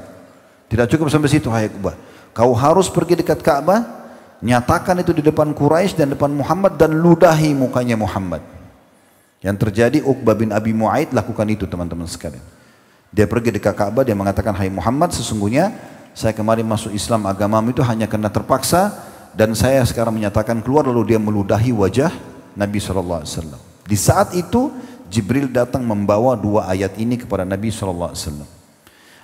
Tidak cukup sampai situ, hai Uqbah. Kau harus pergi dekat Ka'bah, nyatakan itu di depan Quraisy dan depan Muhammad dan ludahi mukanya Muhammad. Yang terjadi Uqbah bin Abi Mu'aid lakukan itu teman-teman sekalian. Dia pergi dekat Ka'bah, dia mengatakan, hai Muhammad, sesungguhnya saya kemarin masuk Islam agamamu itu hanya karena terpaksa dan saya sekarang menyatakan keluar, lalu dia meludahi wajah Nabi SAW. Di saat itu Jibril datang membawa dua ayat ini kepada Nabi SAW.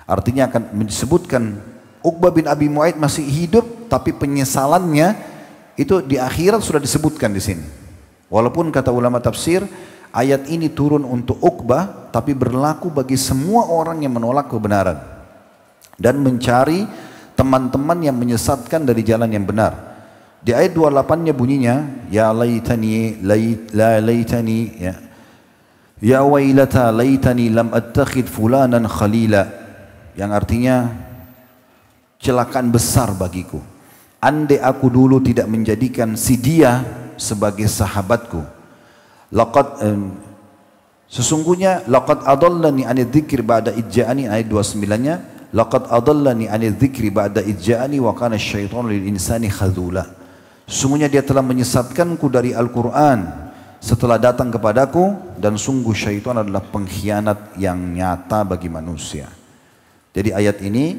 Artinya akan disebutkan Uqbah bin Abi Mu'aid masih hidup, tapi penyesalannya itu di akhirat sudah disebutkan di sini. Walaupun kata ulama tafsir, ayat ini turun untuk Uqbah, tapi berlaku bagi semua orang yang menolak kebenaran dan mencari teman-teman yang menyesatkan dari jalan yang benar. Di ayat 28-nya bunyinya, ya laitani ya. Ya wailata laitani lam attakhid fulanan khalila, yang artinya celakaan besar bagiku. Andai aku dulu tidak menjadikan si dia sebagai sahabatku. Sesungguhnya laqad adallani 'anil dzikri ba'da idja'ani, ayat 29-nya, laqad adallani 'anil dzikri ba'da idja'ani wa kana asyaitanu lil insani khadzula. Sesungguhnya dia telah menyesatkanku dari Al-Qur'an setelah datang kepadaku, dan sungguh syaitan adalah pengkhianat yang nyata bagi manusia. Jadi ayat ini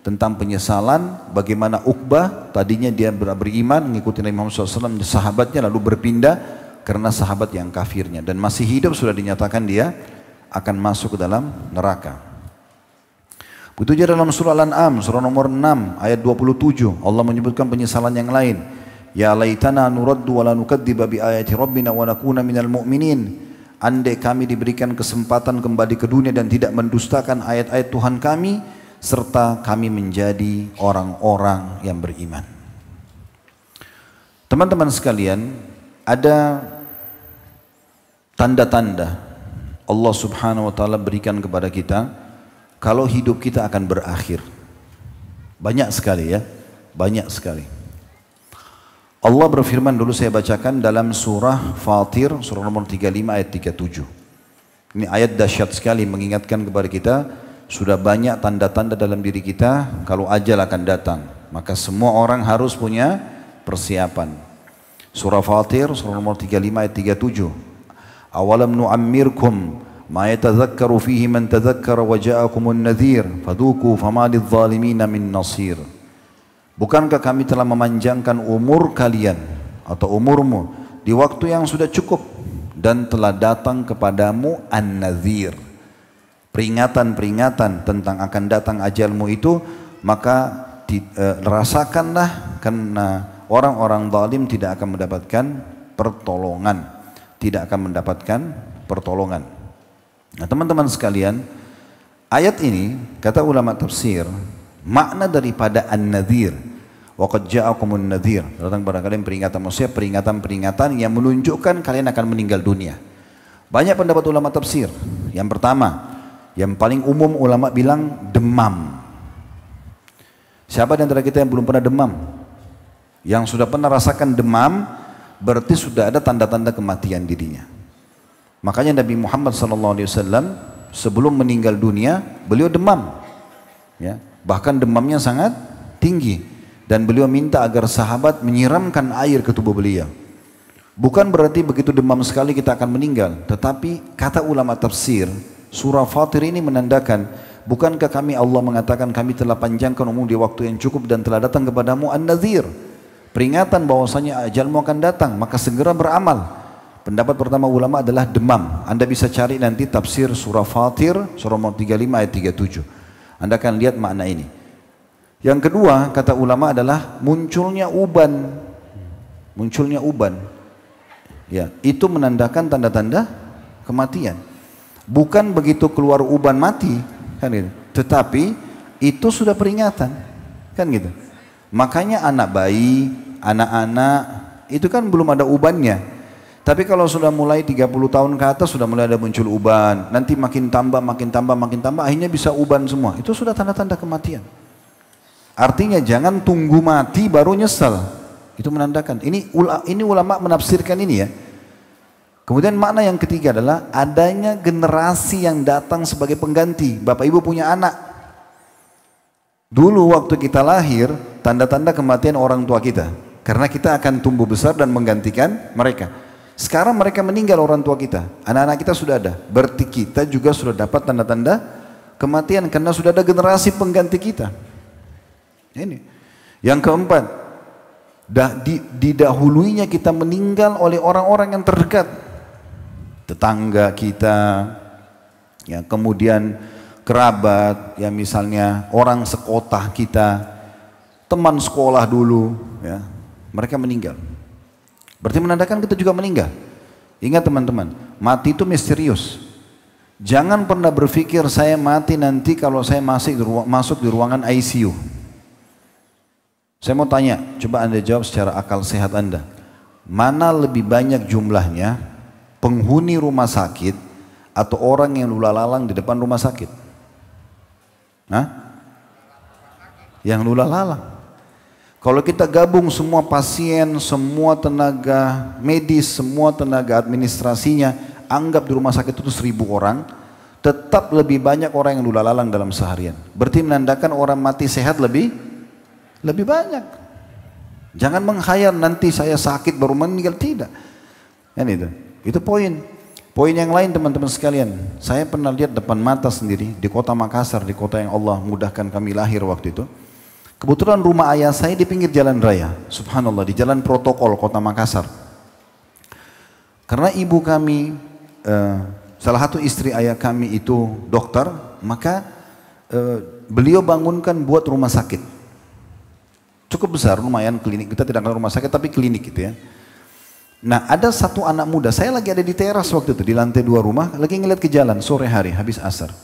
tentang penyesalan bagaimana Uqbah tadinya dia beriman mengikuti Nabi Muhammad SAW, sahabatnya, lalu berpindah karena sahabat yang kafirnya, dan masih hidup sudah dinyatakan dia akan masuk ke dalam neraka. Begitu juga dalam surah Al-An'am, surah nomor 6 ayat 27, Allah menyebutkan penyesalan yang lain. Ya laitana nuraddu wa la nukadziba bi ayati rabbina wa nakuna minal mu'minin. andai kami diberikan kesempatan kembali ke dunia dan tidak mendustakan ayat-ayat Tuhan kami, serta kami menjadi orang-orang yang beriman. Teman-teman sekalian, ada tanda-tanda Allah Subhanahu wa taala berikan kepada kita kalau hidup kita akan berakhir. Banyak sekali ya, banyak sekali. Allah berfirman, dulu saya bacakan dalam surah Fatir, surah nomor 35 ayat 37. Ini ayat dahsyat sekali mengingatkan kepada kita, sudah banyak tanda-tanda dalam diri kita kalau ajal akan datang. Maka semua orang harus punya persiapan. Surah Fatir, surah nomor 35 ayat 37. Awalam nu'ammirkum ma yatadhakkaru fihi man tadhakkara wa ja'akumun nadhir fadhuku fama lidh-dhalimina min nasir. Bukankah kami telah memanjangkan umur kalian atau umurmu di waktu yang sudah cukup dan telah datang kepadamu an-nadhir, peringatan-peringatan tentang akan datang ajalmu itu, maka rasakanlah, karena orang-orang zalim tidak akan mendapatkan pertolongan, tidak akan mendapatkan pertolongan. Nah, teman-teman sekalian, ayat ini kata ulama tafsir, makna daripada an-nadhir, waqad ja'akumun nadhir, datang kepada kalian peringatan, maksudnya peringatan-peringatan yang menunjukkan kalian akan meninggal dunia. Banyak pendapat ulama tafsir. Yang pertama, yang paling umum ulama bilang demam. Siapa di antara kita yang belum pernah demam? Yang sudah pernah rasakan demam, berarti sudah ada tanda-tanda kematian dirinya. Makanya Nabi Muhammad SAW sebelum meninggal dunia, beliau demam. Ya, bahkan demamnya sangat tinggi. Dan beliau minta agar sahabat menyiramkan air ke tubuh beliau. Bukan berarti begitu demam sekali kita akan meninggal. Tetapi kata ulama tafsir, surah Fatir ini menandakan, bukankah kami Allah mengatakan kami telah panjangkan umur di waktu yang cukup dan telah datang kepadamu an-nadhir, peringatan bahwasanya ajalmu akan datang, maka segera beramal. Pendapat pertama ulama adalah demam. Anda bisa cari nanti tafsir surah Fatir, surah nomor 35 ayat 37. Anda akan lihat makna ini. Yang kedua, kata ulama adalah munculnya uban. Munculnya uban. Ya, itu menandakan tanda-tanda kematian. Bukan begitu keluar uban mati, kan gitu. Tetapi itu sudah peringatan, kan gitu. Makanya anak bayi, anak-anak itu kan belum ada ubannya. Tapi kalau sudah mulai 30 tahun ke atas sudah mulai ada muncul uban, nanti makin tambah, akhirnya bisa uban semua. Itu sudah tanda-tanda kematian. Artinya jangan tunggu mati baru nyesal. Itu menandakan. Ini ulama menafsirkan ini ya. Kemudian makna yang ketiga adalah adanya generasi yang datang sebagai pengganti. Bapak ibu punya anak. Dulu waktu kita lahir, tanda-tanda kematian orang tua kita. Karena kita akan tumbuh besar dan menggantikan mereka. Sekarang mereka meninggal orang tua kita. Anak-anak kita sudah ada. Berarti kita juga sudah dapat tanda-tanda kematian. Karena sudah ada generasi pengganti kita. Ini. Yang keempat, didahulunya kita meninggal oleh orang-orang yang terdekat. Tetangga kita, ya, kemudian kerabat, ya misalnya orang sekota kita, teman sekolah dulu, ya, mereka meninggal. Berarti menandakan kita juga meninggal. Ingat teman-teman, mati itu misterius. Jangan pernah berpikir saya mati nanti kalau saya masuk di ruangan ICU. Saya mau tanya, coba Anda jawab secara akal sehat Anda. Mana lebih banyak jumlahnya penghuni rumah sakit atau orang yang lula-lalang di depan rumah sakit? Hah? Yang lula-lalang. Kalau kita gabung semua pasien, semua tenaga medis, semua tenaga administrasinya, anggap di rumah sakit itu 1000 orang, tetap lebih banyak orang yang lula-lalang dalam seharian. Berarti menandakan orang mati sehat lebih banyak. Jangan menghayal nanti saya sakit baru meninggal, tidak. Kan itu. Itu poin. Poin yang lain teman-teman sekalian, saya pernah lihat depan mata sendiri di kota Makassar, di kota yang Allah mudahkan kami lahir waktu itu. Kebetulan rumah ayah saya di pinggir jalan raya, subhanallah, di jalan protokol kota Makassar. Karena ibu kami, salah satu istri ayah kami itu dokter, maka beliau bangunkan buat rumah sakit. Cukup besar, lumayan klinik, kita tidak kenal rumah sakit tapi klinik gitu ya. Nah ada satu anak muda, saya lagi ada di teras waktu itu, di lantai 2 rumah, lagi ngeliat ke jalan sore hari, habis asar.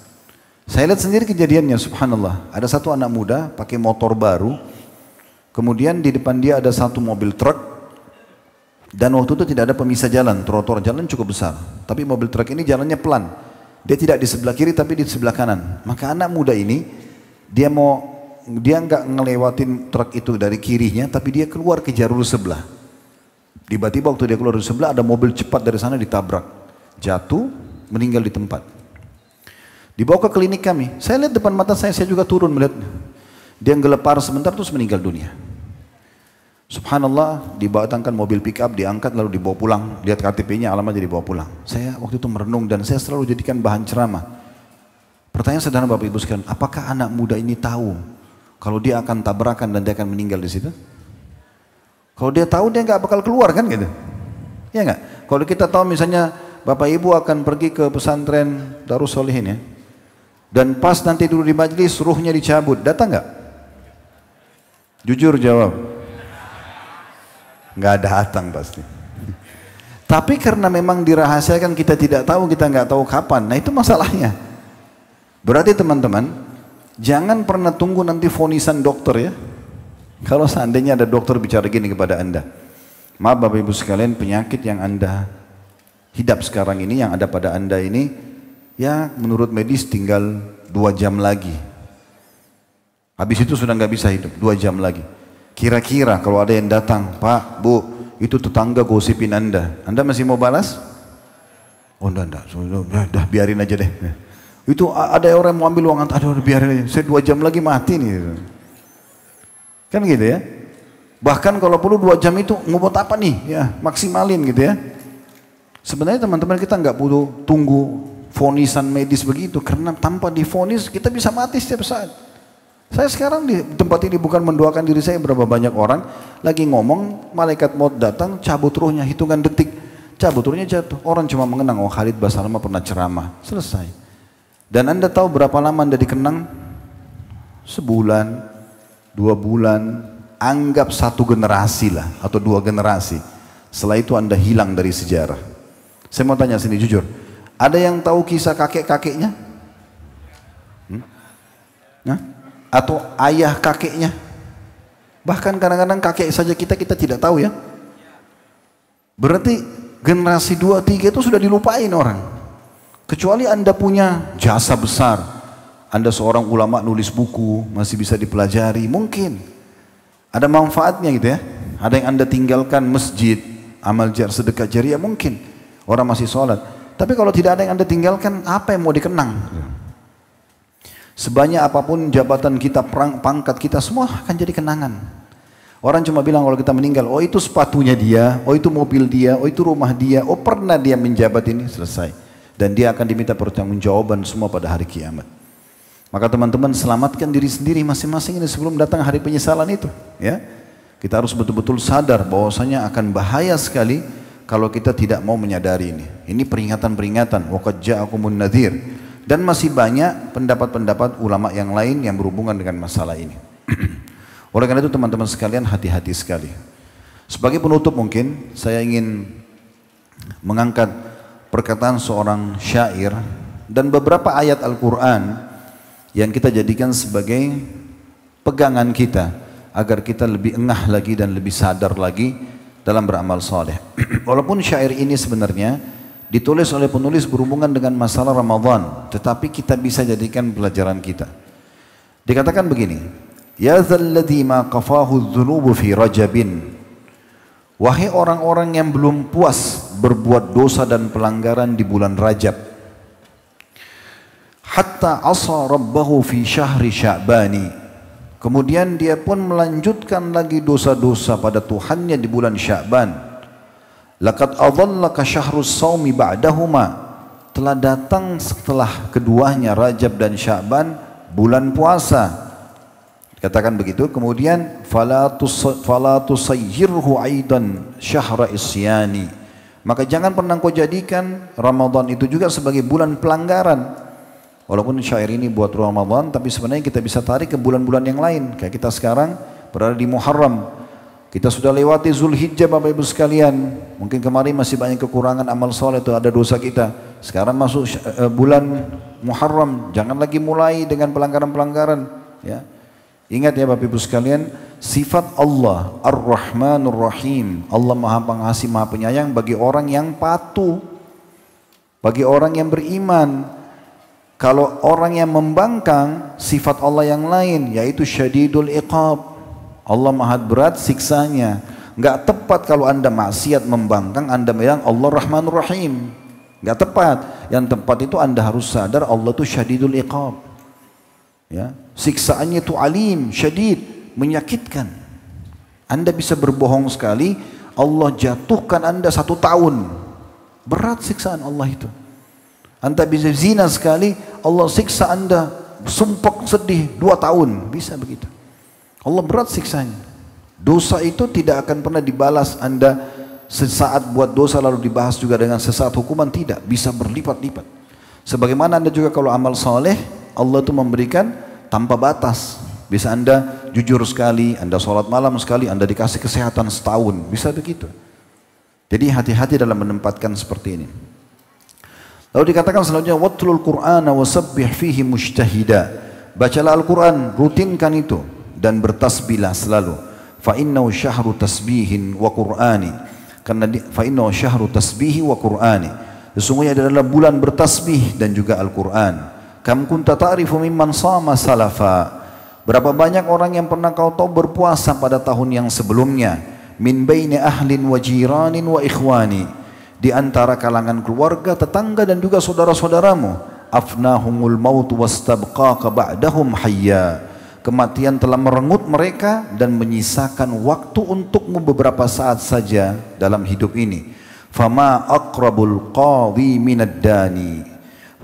Saya lihat sendiri kejadiannya, subhanallah. Ada satu anak muda pakai motor baru, kemudian di depan dia ada satu mobil truk, dan waktu itu tidak ada pemisah jalan, trotoar jalan cukup besar. Tapi mobil truk ini jalannya pelan, dia tidak di sebelah kiri tapi di sebelah kanan. Maka anak muda ini, dia nggak ngelewatin truk itu dari kirinya, tapi dia keluar ke jalur sebelah. Tiba-tiba waktu dia keluar dari sebelah ada mobil cepat dari sana ditabrak, jatuh, meninggal di tempat. Dibawa ke klinik kami, saya lihat depan mata saya juga turun melihat. Dia gelepar sebentar terus meninggal dunia. Subhanallah, dibatangkan mobil pick up, diangkat lalu dibawa pulang, lihat KTP-nya, alamatnya dibawa pulang. Saya waktu itu merenung dan saya selalu jadikan bahan ceramah. Pertanyaan sederhana Bapak Ibu sekalian, apakah anak muda ini tahu kalau dia akan tabrakan dan dia akan meninggal di situ? Kalau dia tahu dia nggak bakal keluar kan gitu, ya nggak? Kalau kita tahu misalnya Bapak Ibu akan pergi ke pesantren Darus Sholihin ya, dan pas nanti dulu di majelis ruhnya dicabut, datang nggak? Jujur jawab, nggak datang pasti. Tapi karena memang dirahasiakan, kita tidak tahu, kita nggak tahu kapan. Nah itu masalahnya. Berarti teman-teman, jangan pernah tunggu nanti vonisan dokter ya. Kalau seandainya ada dokter bicara gini kepada Anda, maaf Bapak Ibu sekalian, penyakit yang Anda hidap sekarang ini, yang ada pada Anda ini, ya menurut medis tinggal 2 jam lagi. Habis itu sudah nggak bisa hidup, 2 jam lagi. Kira-kira kalau ada yang datang, Pak, Bu, itu tetangga gosipin Anda masih mau balas? Oh enggak, sudah biarin aja deh. Itu ada orang yang mau ambil uang, aduh biarin aja, saya 2 jam lagi mati nih. Kan gitu ya. Bahkan kalau perlu 2 jam itu ngobot apa nih? Ya maksimalin gitu ya. Sebenarnya teman-teman kita nggak perlu tunggu vonisan medis begitu, karena tanpa divonis kita bisa mati setiap saat. Saya sekarang di tempat ini bukan mendoakan diri saya, berapa banyak orang lagi ngomong, malaikat maut datang, cabut ruhnya, hitungan detik, cabut ruhnya jatuh. Orang cuma mengenang, oh Khalid Basalamah pernah ceramah, selesai. Dan Anda tahu berapa lama Anda dikenang? Sebulan, 2 bulan, anggap 1 generasi lah, atau 2 generasi. Setelah itu Anda hilang dari sejarah. Saya mau tanya sini jujur, ada yang tahu kisah kakek-kakeknya? Nah? Atau ayah kakeknya? Bahkan kadang-kadang kakek saja kita tidak tahu ya. Berarti generasi 2, 3 itu sudah dilupain orang. Kecuali Anda punya jasa besar, Anda seorang ulama nulis buku, masih bisa dipelajari, mungkin ada manfaatnya gitu ya. Ada yang Anda tinggalkan masjid, amal sedekah jariah, mungkin orang masih sholat. Tapi kalau tidak ada yang Anda tinggalkan, apa yang mau dikenang? Sebanyak apapun jabatan kita, pangkat kita, semua akan jadi kenangan. Orang cuma bilang kalau kita meninggal, oh itu sepatunya dia, oh itu mobil dia, oh itu rumah dia, oh pernah dia menjabat ini, selesai. Dan dia akan diminta pertanggungjawaban semua pada hari kiamat. Maka teman-teman selamatkan diri sendiri masing-masing ini sebelum datang hari penyesalan itu. Ya, kita harus betul-betul sadar bahwasanya akan bahaya sekali kalau kita tidak mau menyadari ini. Ini peringatan-peringatan. Waqad ja'akumun nadhir. Dan masih banyak pendapat-pendapat ulama yang lain yang berhubungan dengan masalah ini. Oleh karena itu teman-teman sekalian, hati-hati sekali. Sebagai penutup mungkin saya ingin mengangkat perkataan seorang syair dan beberapa ayat Al-Quran yang kita jadikan sebagai pegangan kita agar kita lebih engah lagi dan lebih sadar lagi dalam beramal saleh. Walaupun syair ini sebenarnya ditulis oleh penulis berhubungan dengan masalah Ramadan, tetapi kita bisa jadikan pelajaran kita. Dikatakan begini, ya dzalladzi ma qafahu dzunubu fi rajabin, wahai orang-orang yang belum puas berbuat dosa dan pelanggaran di bulan Rajab, hatta asa rabbahu fi syahri sya'bani, kemudian dia pun melanjutkan lagi dosa-dosa pada Tuhannya di bulan Sya'ban. Laqad adallaka syahrus shaumi ba'dahuma, telah datang setelah keduanya Rajab dan Sya'ban bulan puasa. Dikatakan begitu. Kemudian fala tusayyirhu aidan syahra isyani, maka jangan pernah kau jadikan Ramadan itu juga sebagai bulan pelanggaran. Walaupun syair ini buat Ramadan, tapi sebenarnya kita bisa tarik ke bulan-bulan yang lain. Kayak kita sekarang berada di Muharram. Kita sudah lewati Zulhijjah Bapak Ibu sekalian. Mungkin kemarin masih banyak kekurangan amal soleh itu ada dosa kita. Sekarang masuk bulan Muharram, jangan lagi mulai dengan pelanggaran-pelanggaran. Ya. Ingat ya Bapak Ibu sekalian, sifat Allah Ar-Rahmanur Rahim. Allah Maha Pengasih Maha Penyayang bagi orang yang patuh, bagi orang yang beriman. Kalau orang yang membangkang, sifat Allah yang lain, yaitu syadidul iqab. Allah maha berat siksanya. Enggak tepat kalau anda maksiat membangkang, anda bilang Allah Rahmanur Rahim. Enggak tepat. Yang tepat itu anda harus sadar Allah itu syadidul iqab. Ya, siksaannya itu alim, syadid, menyakitkan. Anda bisa berbohong sekali, Allah jatuhkan anda 1 tahun. Berat siksaan Allah itu. Anda bisa zina sekali, Allah siksa anda, sumpek sedih 2 tahun. Bisa begitu. Allah berat siksanya. Dosa itu tidak akan pernah dibalas anda sesaat buat dosa lalu dibahas juga dengan sesaat hukuman, tidak. Bisa berlipat-lipat. Sebagaimana anda juga kalau amal soleh, Allah itu memberikan tanpa batas. Bisa anda jujur sekali, anda sholat malam sekali, anda dikasih kesehatan setahun. Bisa begitu. Jadi hati-hati dalam menempatkan seperti ini. Lalu dikatakan selanjutnya, watlul Qur'ana wasabbih fihi mujtahida. Bacalah Al-Quran, rutinkan itu. Dan bertasbihlah selalu. Fa innahu syahru tasbihin wa qur'ani. Karena fa innahu syahru tasbihi wa qur'ani. Sesungguhnya adalah bulan bertasbih dan juga Al-Quran. Kam kunta ta'rifu mimman sama salafa. Berapa banyak orang yang pernah kau tahu berpuasa pada tahun yang sebelumnya. Min baini ahlin wa jiranin wa ikhwani. Di antara kalangan keluarga, tetangga dan juga saudara-saudaramu. Afnahumul maut wastabqaka ba'dahum hayya. Kematian telah merenggut mereka dan menyisakan waktu untukmu beberapa saat saja dalam hidup ini. Fama aqrabul qadhi minad dani.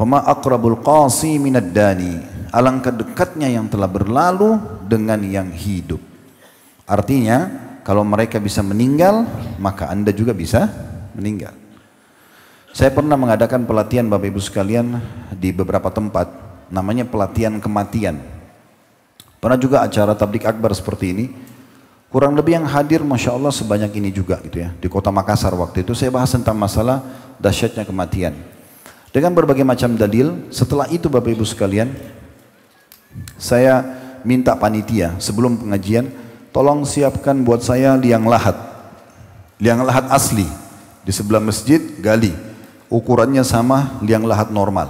Fama aqrabul qasi minad dani. Alangkah dekatnya yang telah berlalu dengan yang hidup. Artinya, kalau mereka bisa meninggal, maka Anda juga bisa meninggal. Saya pernah mengadakan pelatihan Bapak Ibu sekalian di beberapa tempat, namanya pelatihan kematian. Pernah juga acara tablik akbar seperti ini. Kurang lebih yang hadir Masya Allah sebanyak ini juga gitu ya. Di kota Makassar waktu itu saya bahas tentang masalah dahsyatnya kematian. Dengan berbagai macam dalil. Setelah itu Bapak Ibu sekalian, saya minta panitia sebelum pengajian, tolong siapkan buat saya liang lahat. Liang lahat asli. Di sebelah masjid gali. Ukurannya sama liang lahat normal.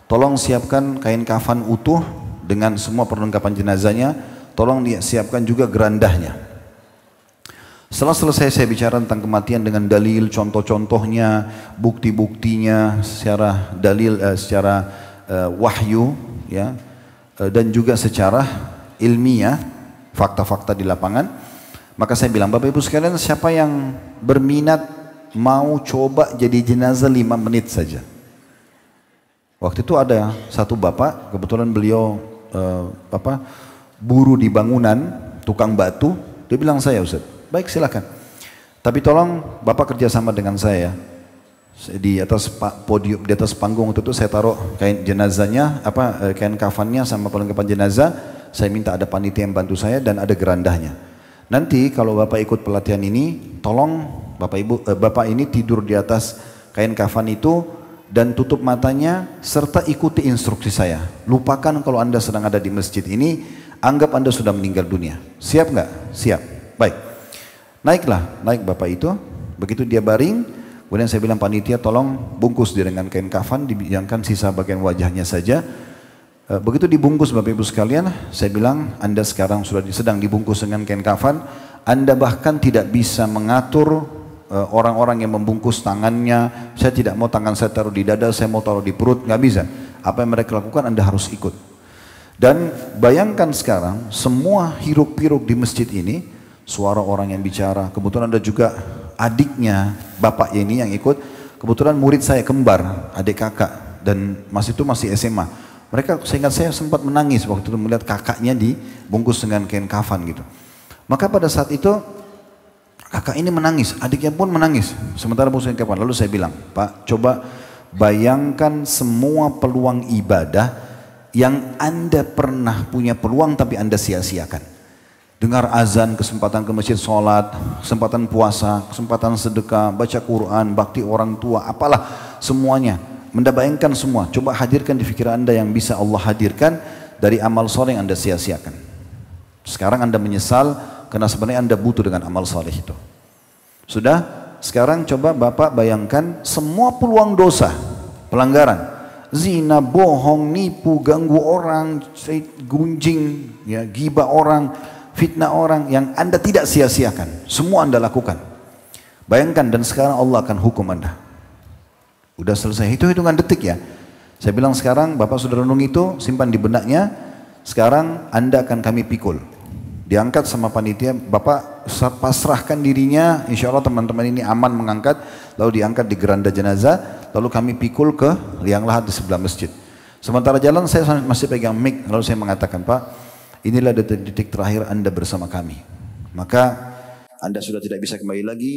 Tolong siapkan kain kafan utuh dengan semua perlengkapan jenazahnya, tolong siapkan juga gerandahnya. Setelah selesai saya bicara tentang kematian dengan dalil, contoh-contohnya, bukti-buktinya, secara dalil, secara wahyu, ya, dan juga secara ilmiah, fakta-fakta di lapangan. Maka saya bilang, Bapak Ibu sekalian, siapa yang berminat mau coba jadi jenazah 5 menit saja? Waktu itu ada satu bapak, kebetulan beliau buruh di bangunan, tukang batu. Dia bilang, saya Ustaz, baik silakan. Tapi tolong Bapak kerjasama dengan saya. Di atas podium, di atas panggung itu saya taruh kain jenazahnya, kain kafannya sama perlengkapan jenazah. Saya minta ada panitia yang bantu saya dan ada gerandahnya. Nanti kalau Bapak ikut pelatihan ini, tolong Bapak ini tidur di atas kain kafan itu dan tutup matanya serta ikuti instruksi saya. Lupakan kalau Anda sedang ada di masjid ini, anggap Anda sudah meninggal dunia. Siap nggak? Siap. Baik. Naik Bapak itu. Begitu dia baring, kemudian saya bilang panitia tolong bungkus dia dengan kain kafan, dibiarkan sisa bagian wajahnya saja. Begitu dibungkus Bapak Ibu sekalian, saya bilang Anda sekarang sudah sedang dibungkus dengan kain kafan. Anda bahkan tidak bisa mengatur orang-orang yang membungkus tangannya. Saya tidak mau tangan saya taruh di dada, saya mau taruh di perut, nggak bisa. Apa yang mereka lakukan Anda harus ikut. Dan bayangkan sekarang semua hiruk-pikuk di masjid ini, suara orang yang bicara. Kebetulan ada juga adiknya bapak ini yang ikut. Kebetulan murid saya kembar, adik kakak, dan itu masih SMA. Mereka, seingat saya, sempat menangis waktu itu melihat kakaknya dibungkus dengan kain kafan gitu. Maka pada saat itu kakak ini menangis, adiknya pun menangis. Sementara bungkus kain kafan. Lalu saya bilang, Pak, coba bayangkan semua peluang ibadah yang Anda pernah punya peluang tapi Anda sia-siakan. Dengar azan, kesempatan ke masjid sholat, kesempatan puasa, kesempatan sedekah, baca Quran, bakti orang tua, apalah semuanya. Anda bayangkan semua, coba hadirkan di pikiran Anda yang bisa Allah hadirkan dari amal soleh yang Anda sia-siakan. Sekarang Anda menyesal karena sebenarnya Anda butuh dengan amal soleh itu. Sudah? Sekarang coba Bapak bayangkan semua peluang dosa, pelanggaran, zina, bohong, nipu, ganggu orang, gunjing, ya, ghibah orang, fitnah orang yang Anda tidak sia-siakan. Semua Anda lakukan. Bayangkan, dan sekarang Allah akan hukum Anda. Udah selesai, itu hitungan detik ya. Saya bilang sekarang Bapak sudah renung itu, simpan di benaknya. Sekarang Anda akan kami pikul. Diangkat sama panitia, Bapak pasrahkan dirinya, insya Allah teman-teman ini aman mengangkat, lalu diangkat di geranda jenazah, lalu kami pikul ke liang lahat di sebelah masjid. Sementara jalan saya masih pegang mic, lalu saya mengatakan, Pak, inilah detik-detik terakhir Anda bersama kami. Maka Anda sudah tidak bisa kembali lagi,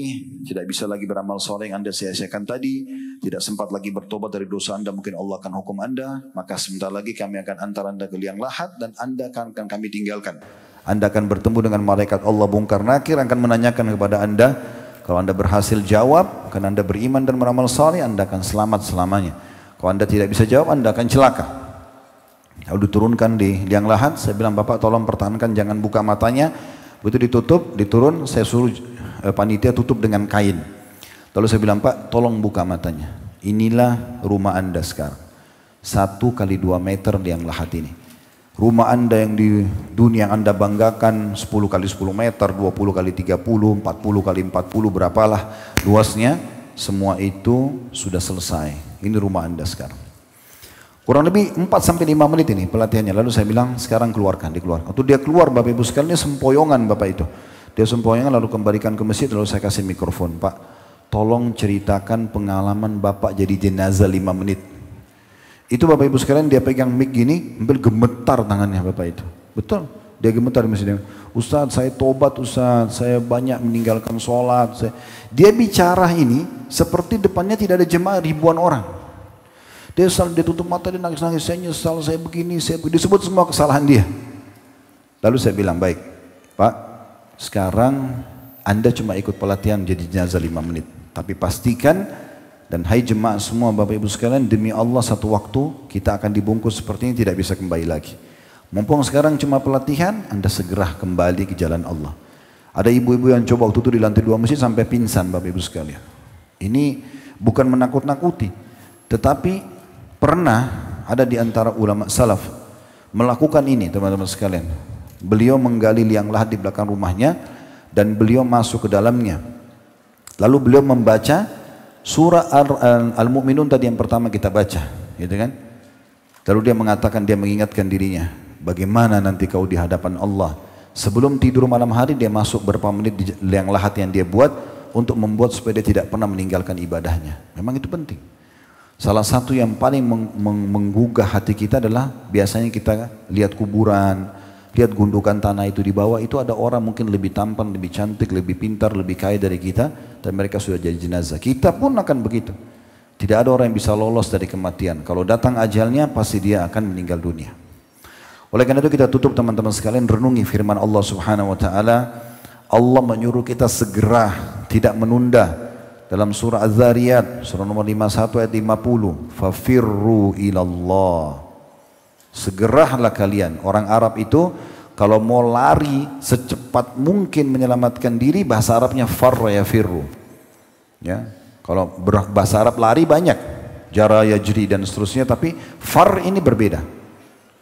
tidak bisa lagi beramal soleh yang Anda sia-siakan tadi, tidak sempat lagi bertobat dari dosa Anda, mungkin Allah akan hukum Anda, maka sebentar lagi kami akan antar Anda ke liang lahat dan Anda akan kami tinggalkan. Anda akan bertemu dengan malaikat Allah bungkar nakir, akan menanyakan kepada Anda, kalau Anda berhasil jawab, karena Anda beriman dan beramal soleh, Anda akan selamat selamanya. Kalau Anda tidak bisa jawab, Anda akan celaka. Lalu diturunkan di liang lahat, saya bilang, Bapak tolong pertahankan, jangan buka matanya. Begitu ditutup, diturun, saya suruh panitia tutup dengan kain. Lalu saya bilang, Pak tolong buka matanya. Inilah rumah Anda sekarang. 1 kali 2 meter liang lahat ini. Rumah Anda yang di dunia yang Anda banggakan 10 kali 10 meter, 20 kali 30, 40 kali 40, berapalah luasnya. Semua itu sudah selesai. Ini rumah Anda sekarang. Kurang lebih 4-5 menit ini pelatihannya. Lalu saya bilang, sekarang keluarkan, dikeluarkan. Waktu dia keluar, Bapak Ibu sekalian, ini sempoyongan Bapak itu. Dia sempoyongan lalu kembalikan ke masjid, lalu saya kasih mikrofon. Pak, tolong ceritakan pengalaman Bapak jadi jenazah 5 menit. Itu Bapak Ibu sekalian, dia pegang mic gini, hampir gemetar tangannya Bapak itu. Betul, dia gemetar di masjid. Ustaz, saya tobat Ustaz, saya banyak meninggalkan sholat. Dia bicara ini seperti depannya tidak ada jemaah ribuan orang. Dia tutup mata, dia nangis-nangis, saya nyesal, saya begini, disebut semua kesalahan dia. Lalu saya bilang, baik Pak, sekarang Anda cuma ikut pelatihan jadi jenazah 5 menit. Tapi pastikan, dan hai jemaah semua Bapak Ibu sekalian, demi Allah satu waktu kita akan dibungkus seperti ini, tidak bisa kembali lagi. Mumpung sekarang cuma pelatihan, Anda segera kembali ke jalan Allah. Ada ibu-ibu yang coba waktu itu di lantai 2 masjid sampai pingsan Bapak Ibu sekalian. Ini bukan menakut-nakuti, tetapi pernah ada di antara ulama salaf melakukan ini teman-teman sekalian. Beliau menggali liang lahat di belakang rumahnya dan beliau masuk ke dalamnya. Lalu beliau membaca surah Al-Mu'minun tadi yang pertama kita baca, gitu kan? Lalu dia mengatakan, dia mengingatkan dirinya, bagaimana nanti kau di hadapan Allah. Sebelum tidur malam hari dia masuk beberapa menit di liang lahat yang dia buat untuk membuat supaya dia tidak pernah meninggalkan ibadahnya. Memang itu penting. Salah satu yang paling menggugah hati kita adalah biasanya kita lihat kuburan, lihat gundukan tanah itu di bawah, itu ada orang mungkin lebih tampan, lebih cantik, lebih pintar, lebih kaya dari kita, dan mereka sudah jadi jenazah. Kita pun akan begitu. Tidak ada orang yang bisa lolos dari kematian. Kalau datang ajalnya pasti dia akan meninggal dunia. Oleh karena itu kita tutup teman-teman sekalian, renungi firman Allah Subhanahu wa taala. Allah menyuruh kita segera, tidak menunda. Dalam surah Az-Zariyat, surah nomor 51 ayat 50, fafirru ilallah. Segeralah kalian. Orang Arab itu kalau mau lari secepat mungkin menyelamatkan diri, bahasa Arabnya farra yafirru. Ya, kalau bahasa Arab lari banyak, jara yajri dan seterusnya, tapi far ini berbeda.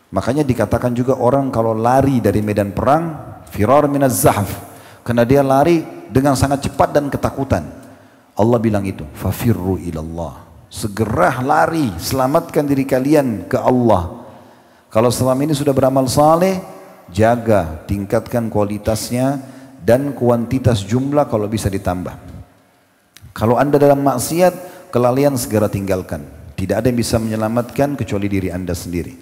Makanya dikatakan juga orang kalau lari dari medan perang, firar minaz zahf, karena dia lari dengan sangat cepat dan ketakutan. Allah bilang itu, fafirru ilallah. Segera lari, selamatkan diri kalian ke Allah. Kalau selama ini sudah beramal saleh, jaga, tingkatkan kualitasnya dan kuantitas jumlah kalau bisa ditambah. Kalau Anda dalam maksiat, kelalaian segera tinggalkan. Tidak ada yang bisa menyelamatkan kecuali diri Anda sendiri.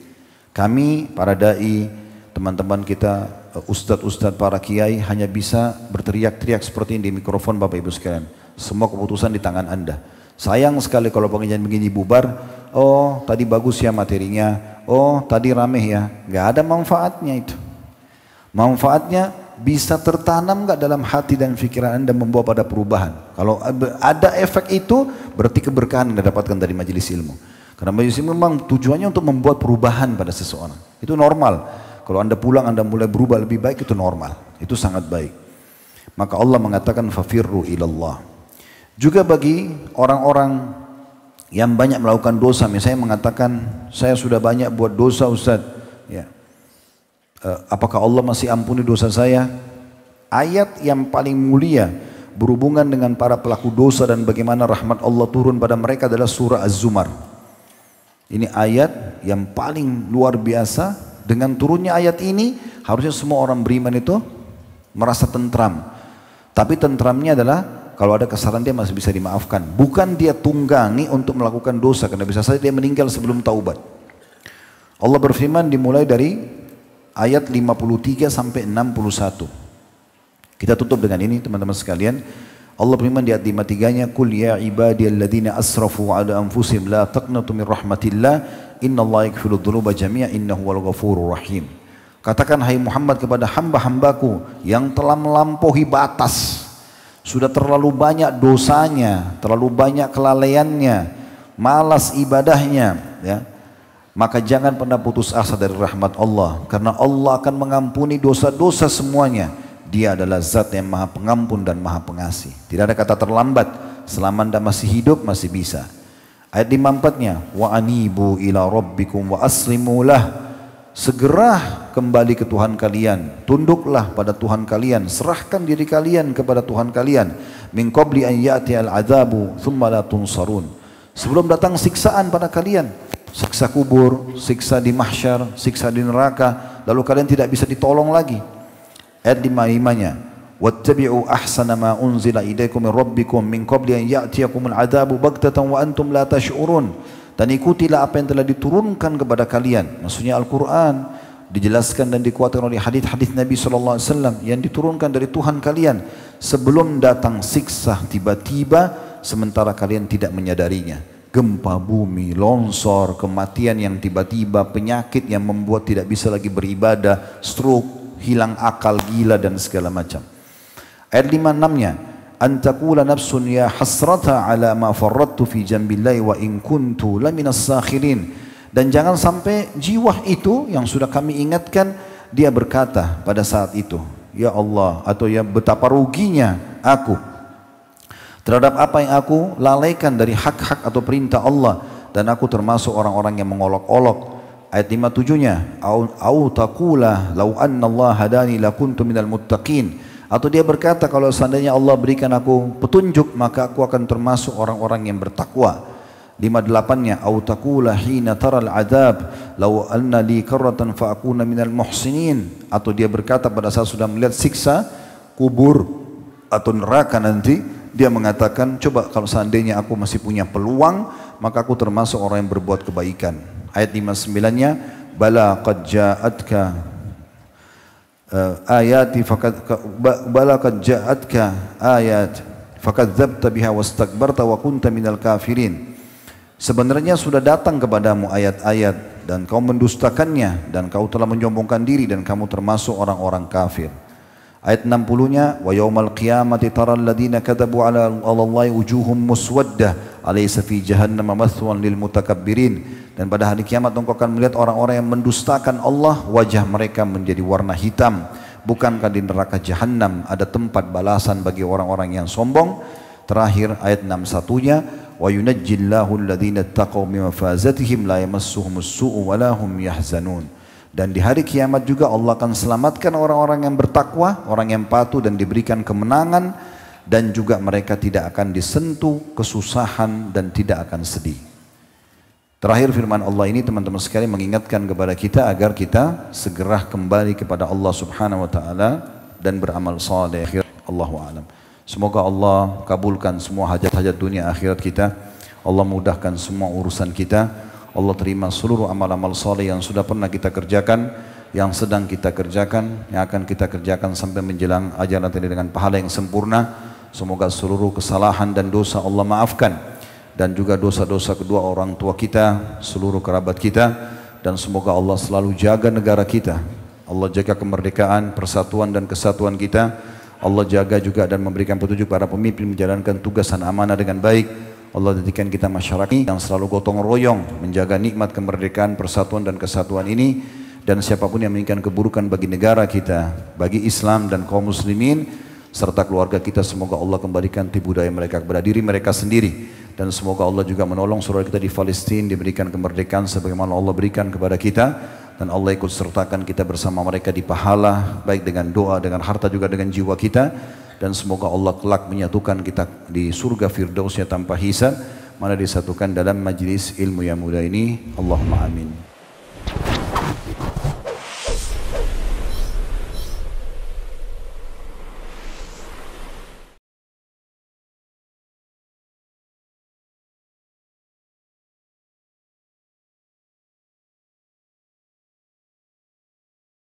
Kami, para dai, teman-teman kita, ustadz-ustadz, para kiai hanya bisa berteriak-teriak seperti ini di mikrofon Bapak Ibu sekalian. Semua keputusan di tangan Anda. Sayang sekali kalau pengajian begini bubar. Oh tadi bagus ya materinya. Oh tadi rame ya. Gak ada manfaatnya itu. Manfaatnya bisa tertanam nggak dalam hati dan pikiran Anda membawa pada perubahan? Kalau ada efek itu, berarti keberkahan yang Anda dapatkan dari majelis ilmu. Karena majelis ilmu memang tujuannya untuk membuat perubahan pada seseorang. Itu normal. Kalau Anda pulang, Anda mulai berubah lebih baik, itu normal. Itu sangat baik. Maka Allah mengatakan fafirru ilallah. Juga bagi orang-orang yang banyak melakukan dosa, misalnya mengatakan saya sudah banyak buat dosa Ustaz, ya. Apakah Allah masih ampuni dosa saya? Ayat yang paling mulia berhubungan dengan para pelaku dosa dan bagaimana rahmat Allah turun pada mereka adalah surah Az-Zumar. Ini ayat yang paling luar biasa. Dengan turunnya ayat ini harusnya semua orang beriman itu merasa tentram. Tapi tentramnya adalah kalau ada kesalahan dia masih bisa dimaafkan. Bukan dia tunggangi untuk melakukan dosa, karena bisa saja dia meninggal sebelum taubat. Allah berfirman dimulai dari ayat 53 sampai 61. Kita tutup dengan ini teman-teman sekalian. Allah berfirman di ayat 53-nya, "Qul ya ibadiyalladzina asrafu ala anfusihim la taqnatu min rahmatillah, innallaha yaghfiru dzunuba jami'a innahu wal ghafurur rahim." Katakan hai Muhammad kepada hamba-hambaku yang telah melampaui batas, sudah terlalu banyak dosanya, terlalu banyak kelalaiannya, malas ibadahnya, ya. Maka jangan pernah putus asa dari rahmat Allah, karena Allah akan mengampuni dosa-dosa semuanya. Dia adalah zat yang maha pengampun dan maha pengasih. Tidak ada kata terlambat, selama Anda masih hidup masih bisa. Ayat 54-nya, wa anibu ila rabbikum wa aslimu lah. Segera kembali ke Tuhan kalian, tunduklah pada Tuhan kalian, serahkan diri kalian kepada Tuhan kalian. Min qabli an ya'ti al-'adzabu thumma la tunsarun. Sebelum datang siksaan pada kalian, siksa kubur, siksa di mahsyar, siksa di neraka, lalu kalian tidak bisa ditolong lagi. Ayat 55-nya, wattabi'u ahsana ma unzila ilaikum min rabbikum min qabli an ya'tiyakumul 'adzabu baghtatan wa antum la tash'urun. Dan ikutilah apa yang telah diturunkan kepada kalian, maksudnya Al-Quran, dijelaskan dan dikuatkan oleh hadis-hadis Nabi SAW yang diturunkan dari Tuhan kalian sebelum datang siksa tiba-tiba sementara kalian tidak menyadarinya. Gempa bumi, longsor, kematian yang tiba-tiba, penyakit yang membuat tidak bisa lagi beribadah, stroke, hilang akal, gila dan segala macam. Ayat 56-nya, antakula nafsun ya hasrata ala ma farrattu fi jambillahi wa in kuntu laminas sakhirin. Dan jangan sampai jiwa itu yang sudah kami ingatkan, dia berkata pada saat itu, ya Allah, atau ya betapa ruginya aku terhadap apa yang aku lalaikan dari hak-hak atau perintah Allah, dan aku termasuk orang-orang yang mengolok-olok. Ayat 57-nya, au taqula law anna Allah hadani lakuntu minal muttaqin. Atau dia berkata, kalau seandainya Allah berikan aku petunjuk, maka aku akan termasuk orang-orang yang bertakwa. 58-nya, au taqula hina taral adab law anna li karratan fa akuna minal muhsinin. Atau dia berkata pada saat sudah melihat siksa kubur atau neraka nanti, dia mengatakan, coba kalau seandainya aku masih punya peluang, maka aku termasuk orang yang berbuat kebaikan. Ayat 59-nya, bala qad ja'atka ayati bala qad ja'atka ayat fakadzabta biha wastakbarta wa kunta minal kafirin. Sebenarnya sudah datang kepadamu ayat-ayat dan kau mendustakannya, dan kau telah menyombongkan diri dan kamu termasuk orang-orang kafir. Ayat 60-nya, wa yaumal qiyamati taral ladina kadzabu ala Allahi wujuhum muswaddah alaysa fi jahannam mathwan lil mutakabbirin. Dan pada hari kiamat engkau akan melihat orang-orang yang mendustakan Allah, wajah mereka menjadi warna hitam. Bukankah di neraka Jahannam ada tempat balasan bagi orang-orang yang sombong? Terakhir ayat 61-nya, wa yunajjillahu alladhina taqaw min mafazatihim la yamassuhumus su'u wa la hum yahzanun. Dan di hari kiamat juga Allah akan selamatkan orang-orang yang bertakwa, orang yang patuh, dan diberikan kemenangan, dan juga mereka tidak akan disentuh kesusahan dan tidak akan sedih. Terakhir firman Allah ini teman-teman sekalian mengingatkan kepada kita agar kita segera kembali kepada Allah Subhanahu wa taala dan beramal saleh. Allahu a'lam. Semoga Allah kabulkan semua hajat-hajat dunia akhirat kita. Allah mudahkan semua urusan kita. Allah terima seluruh amal-amal saleh yang sudah pernah kita kerjakan, yang sedang kita kerjakan, yang akan kita kerjakan sampai menjelang ajal nanti dengan pahala yang sempurna. Semoga seluruh kesalahan dan dosa Allah maafkan, dan juga dosa-dosa kedua orang tua kita, seluruh kerabat kita, dan semoga Allah selalu jaga negara kita Allah jaga kemerdekaan, persatuan dan kesatuan kita. Allah jaga juga dan memberikan petunjuk para pemimpin menjalankan tugas dan amanah dengan baik. Allah jadikan kita masyarakat yang selalu gotong royong menjaga nikmat kemerdekaan, persatuan dan kesatuan ini. Dan siapapun yang menginginkan keburukan bagi negara kita, bagi Islam dan kaum muslimin serta keluarga kita, semoga Allah kembalikan tipu daya mereka kepada diri mereka sendiri. Dan semoga Allah juga menolong saudara kita di Palestina diberikan kemerdekaan sebagaimana Allah berikan kepada kita. Dan Allah ikut sertakan kita bersama mereka di pahala, baik dengan doa, dengan harta juga dengan jiwa kita. Dan semoga Allah kelak menyatukan kita di surga firdausnya tanpa hisab, mana disatukan dalam majlis ilmu yang mulia ini. Allahumma amin.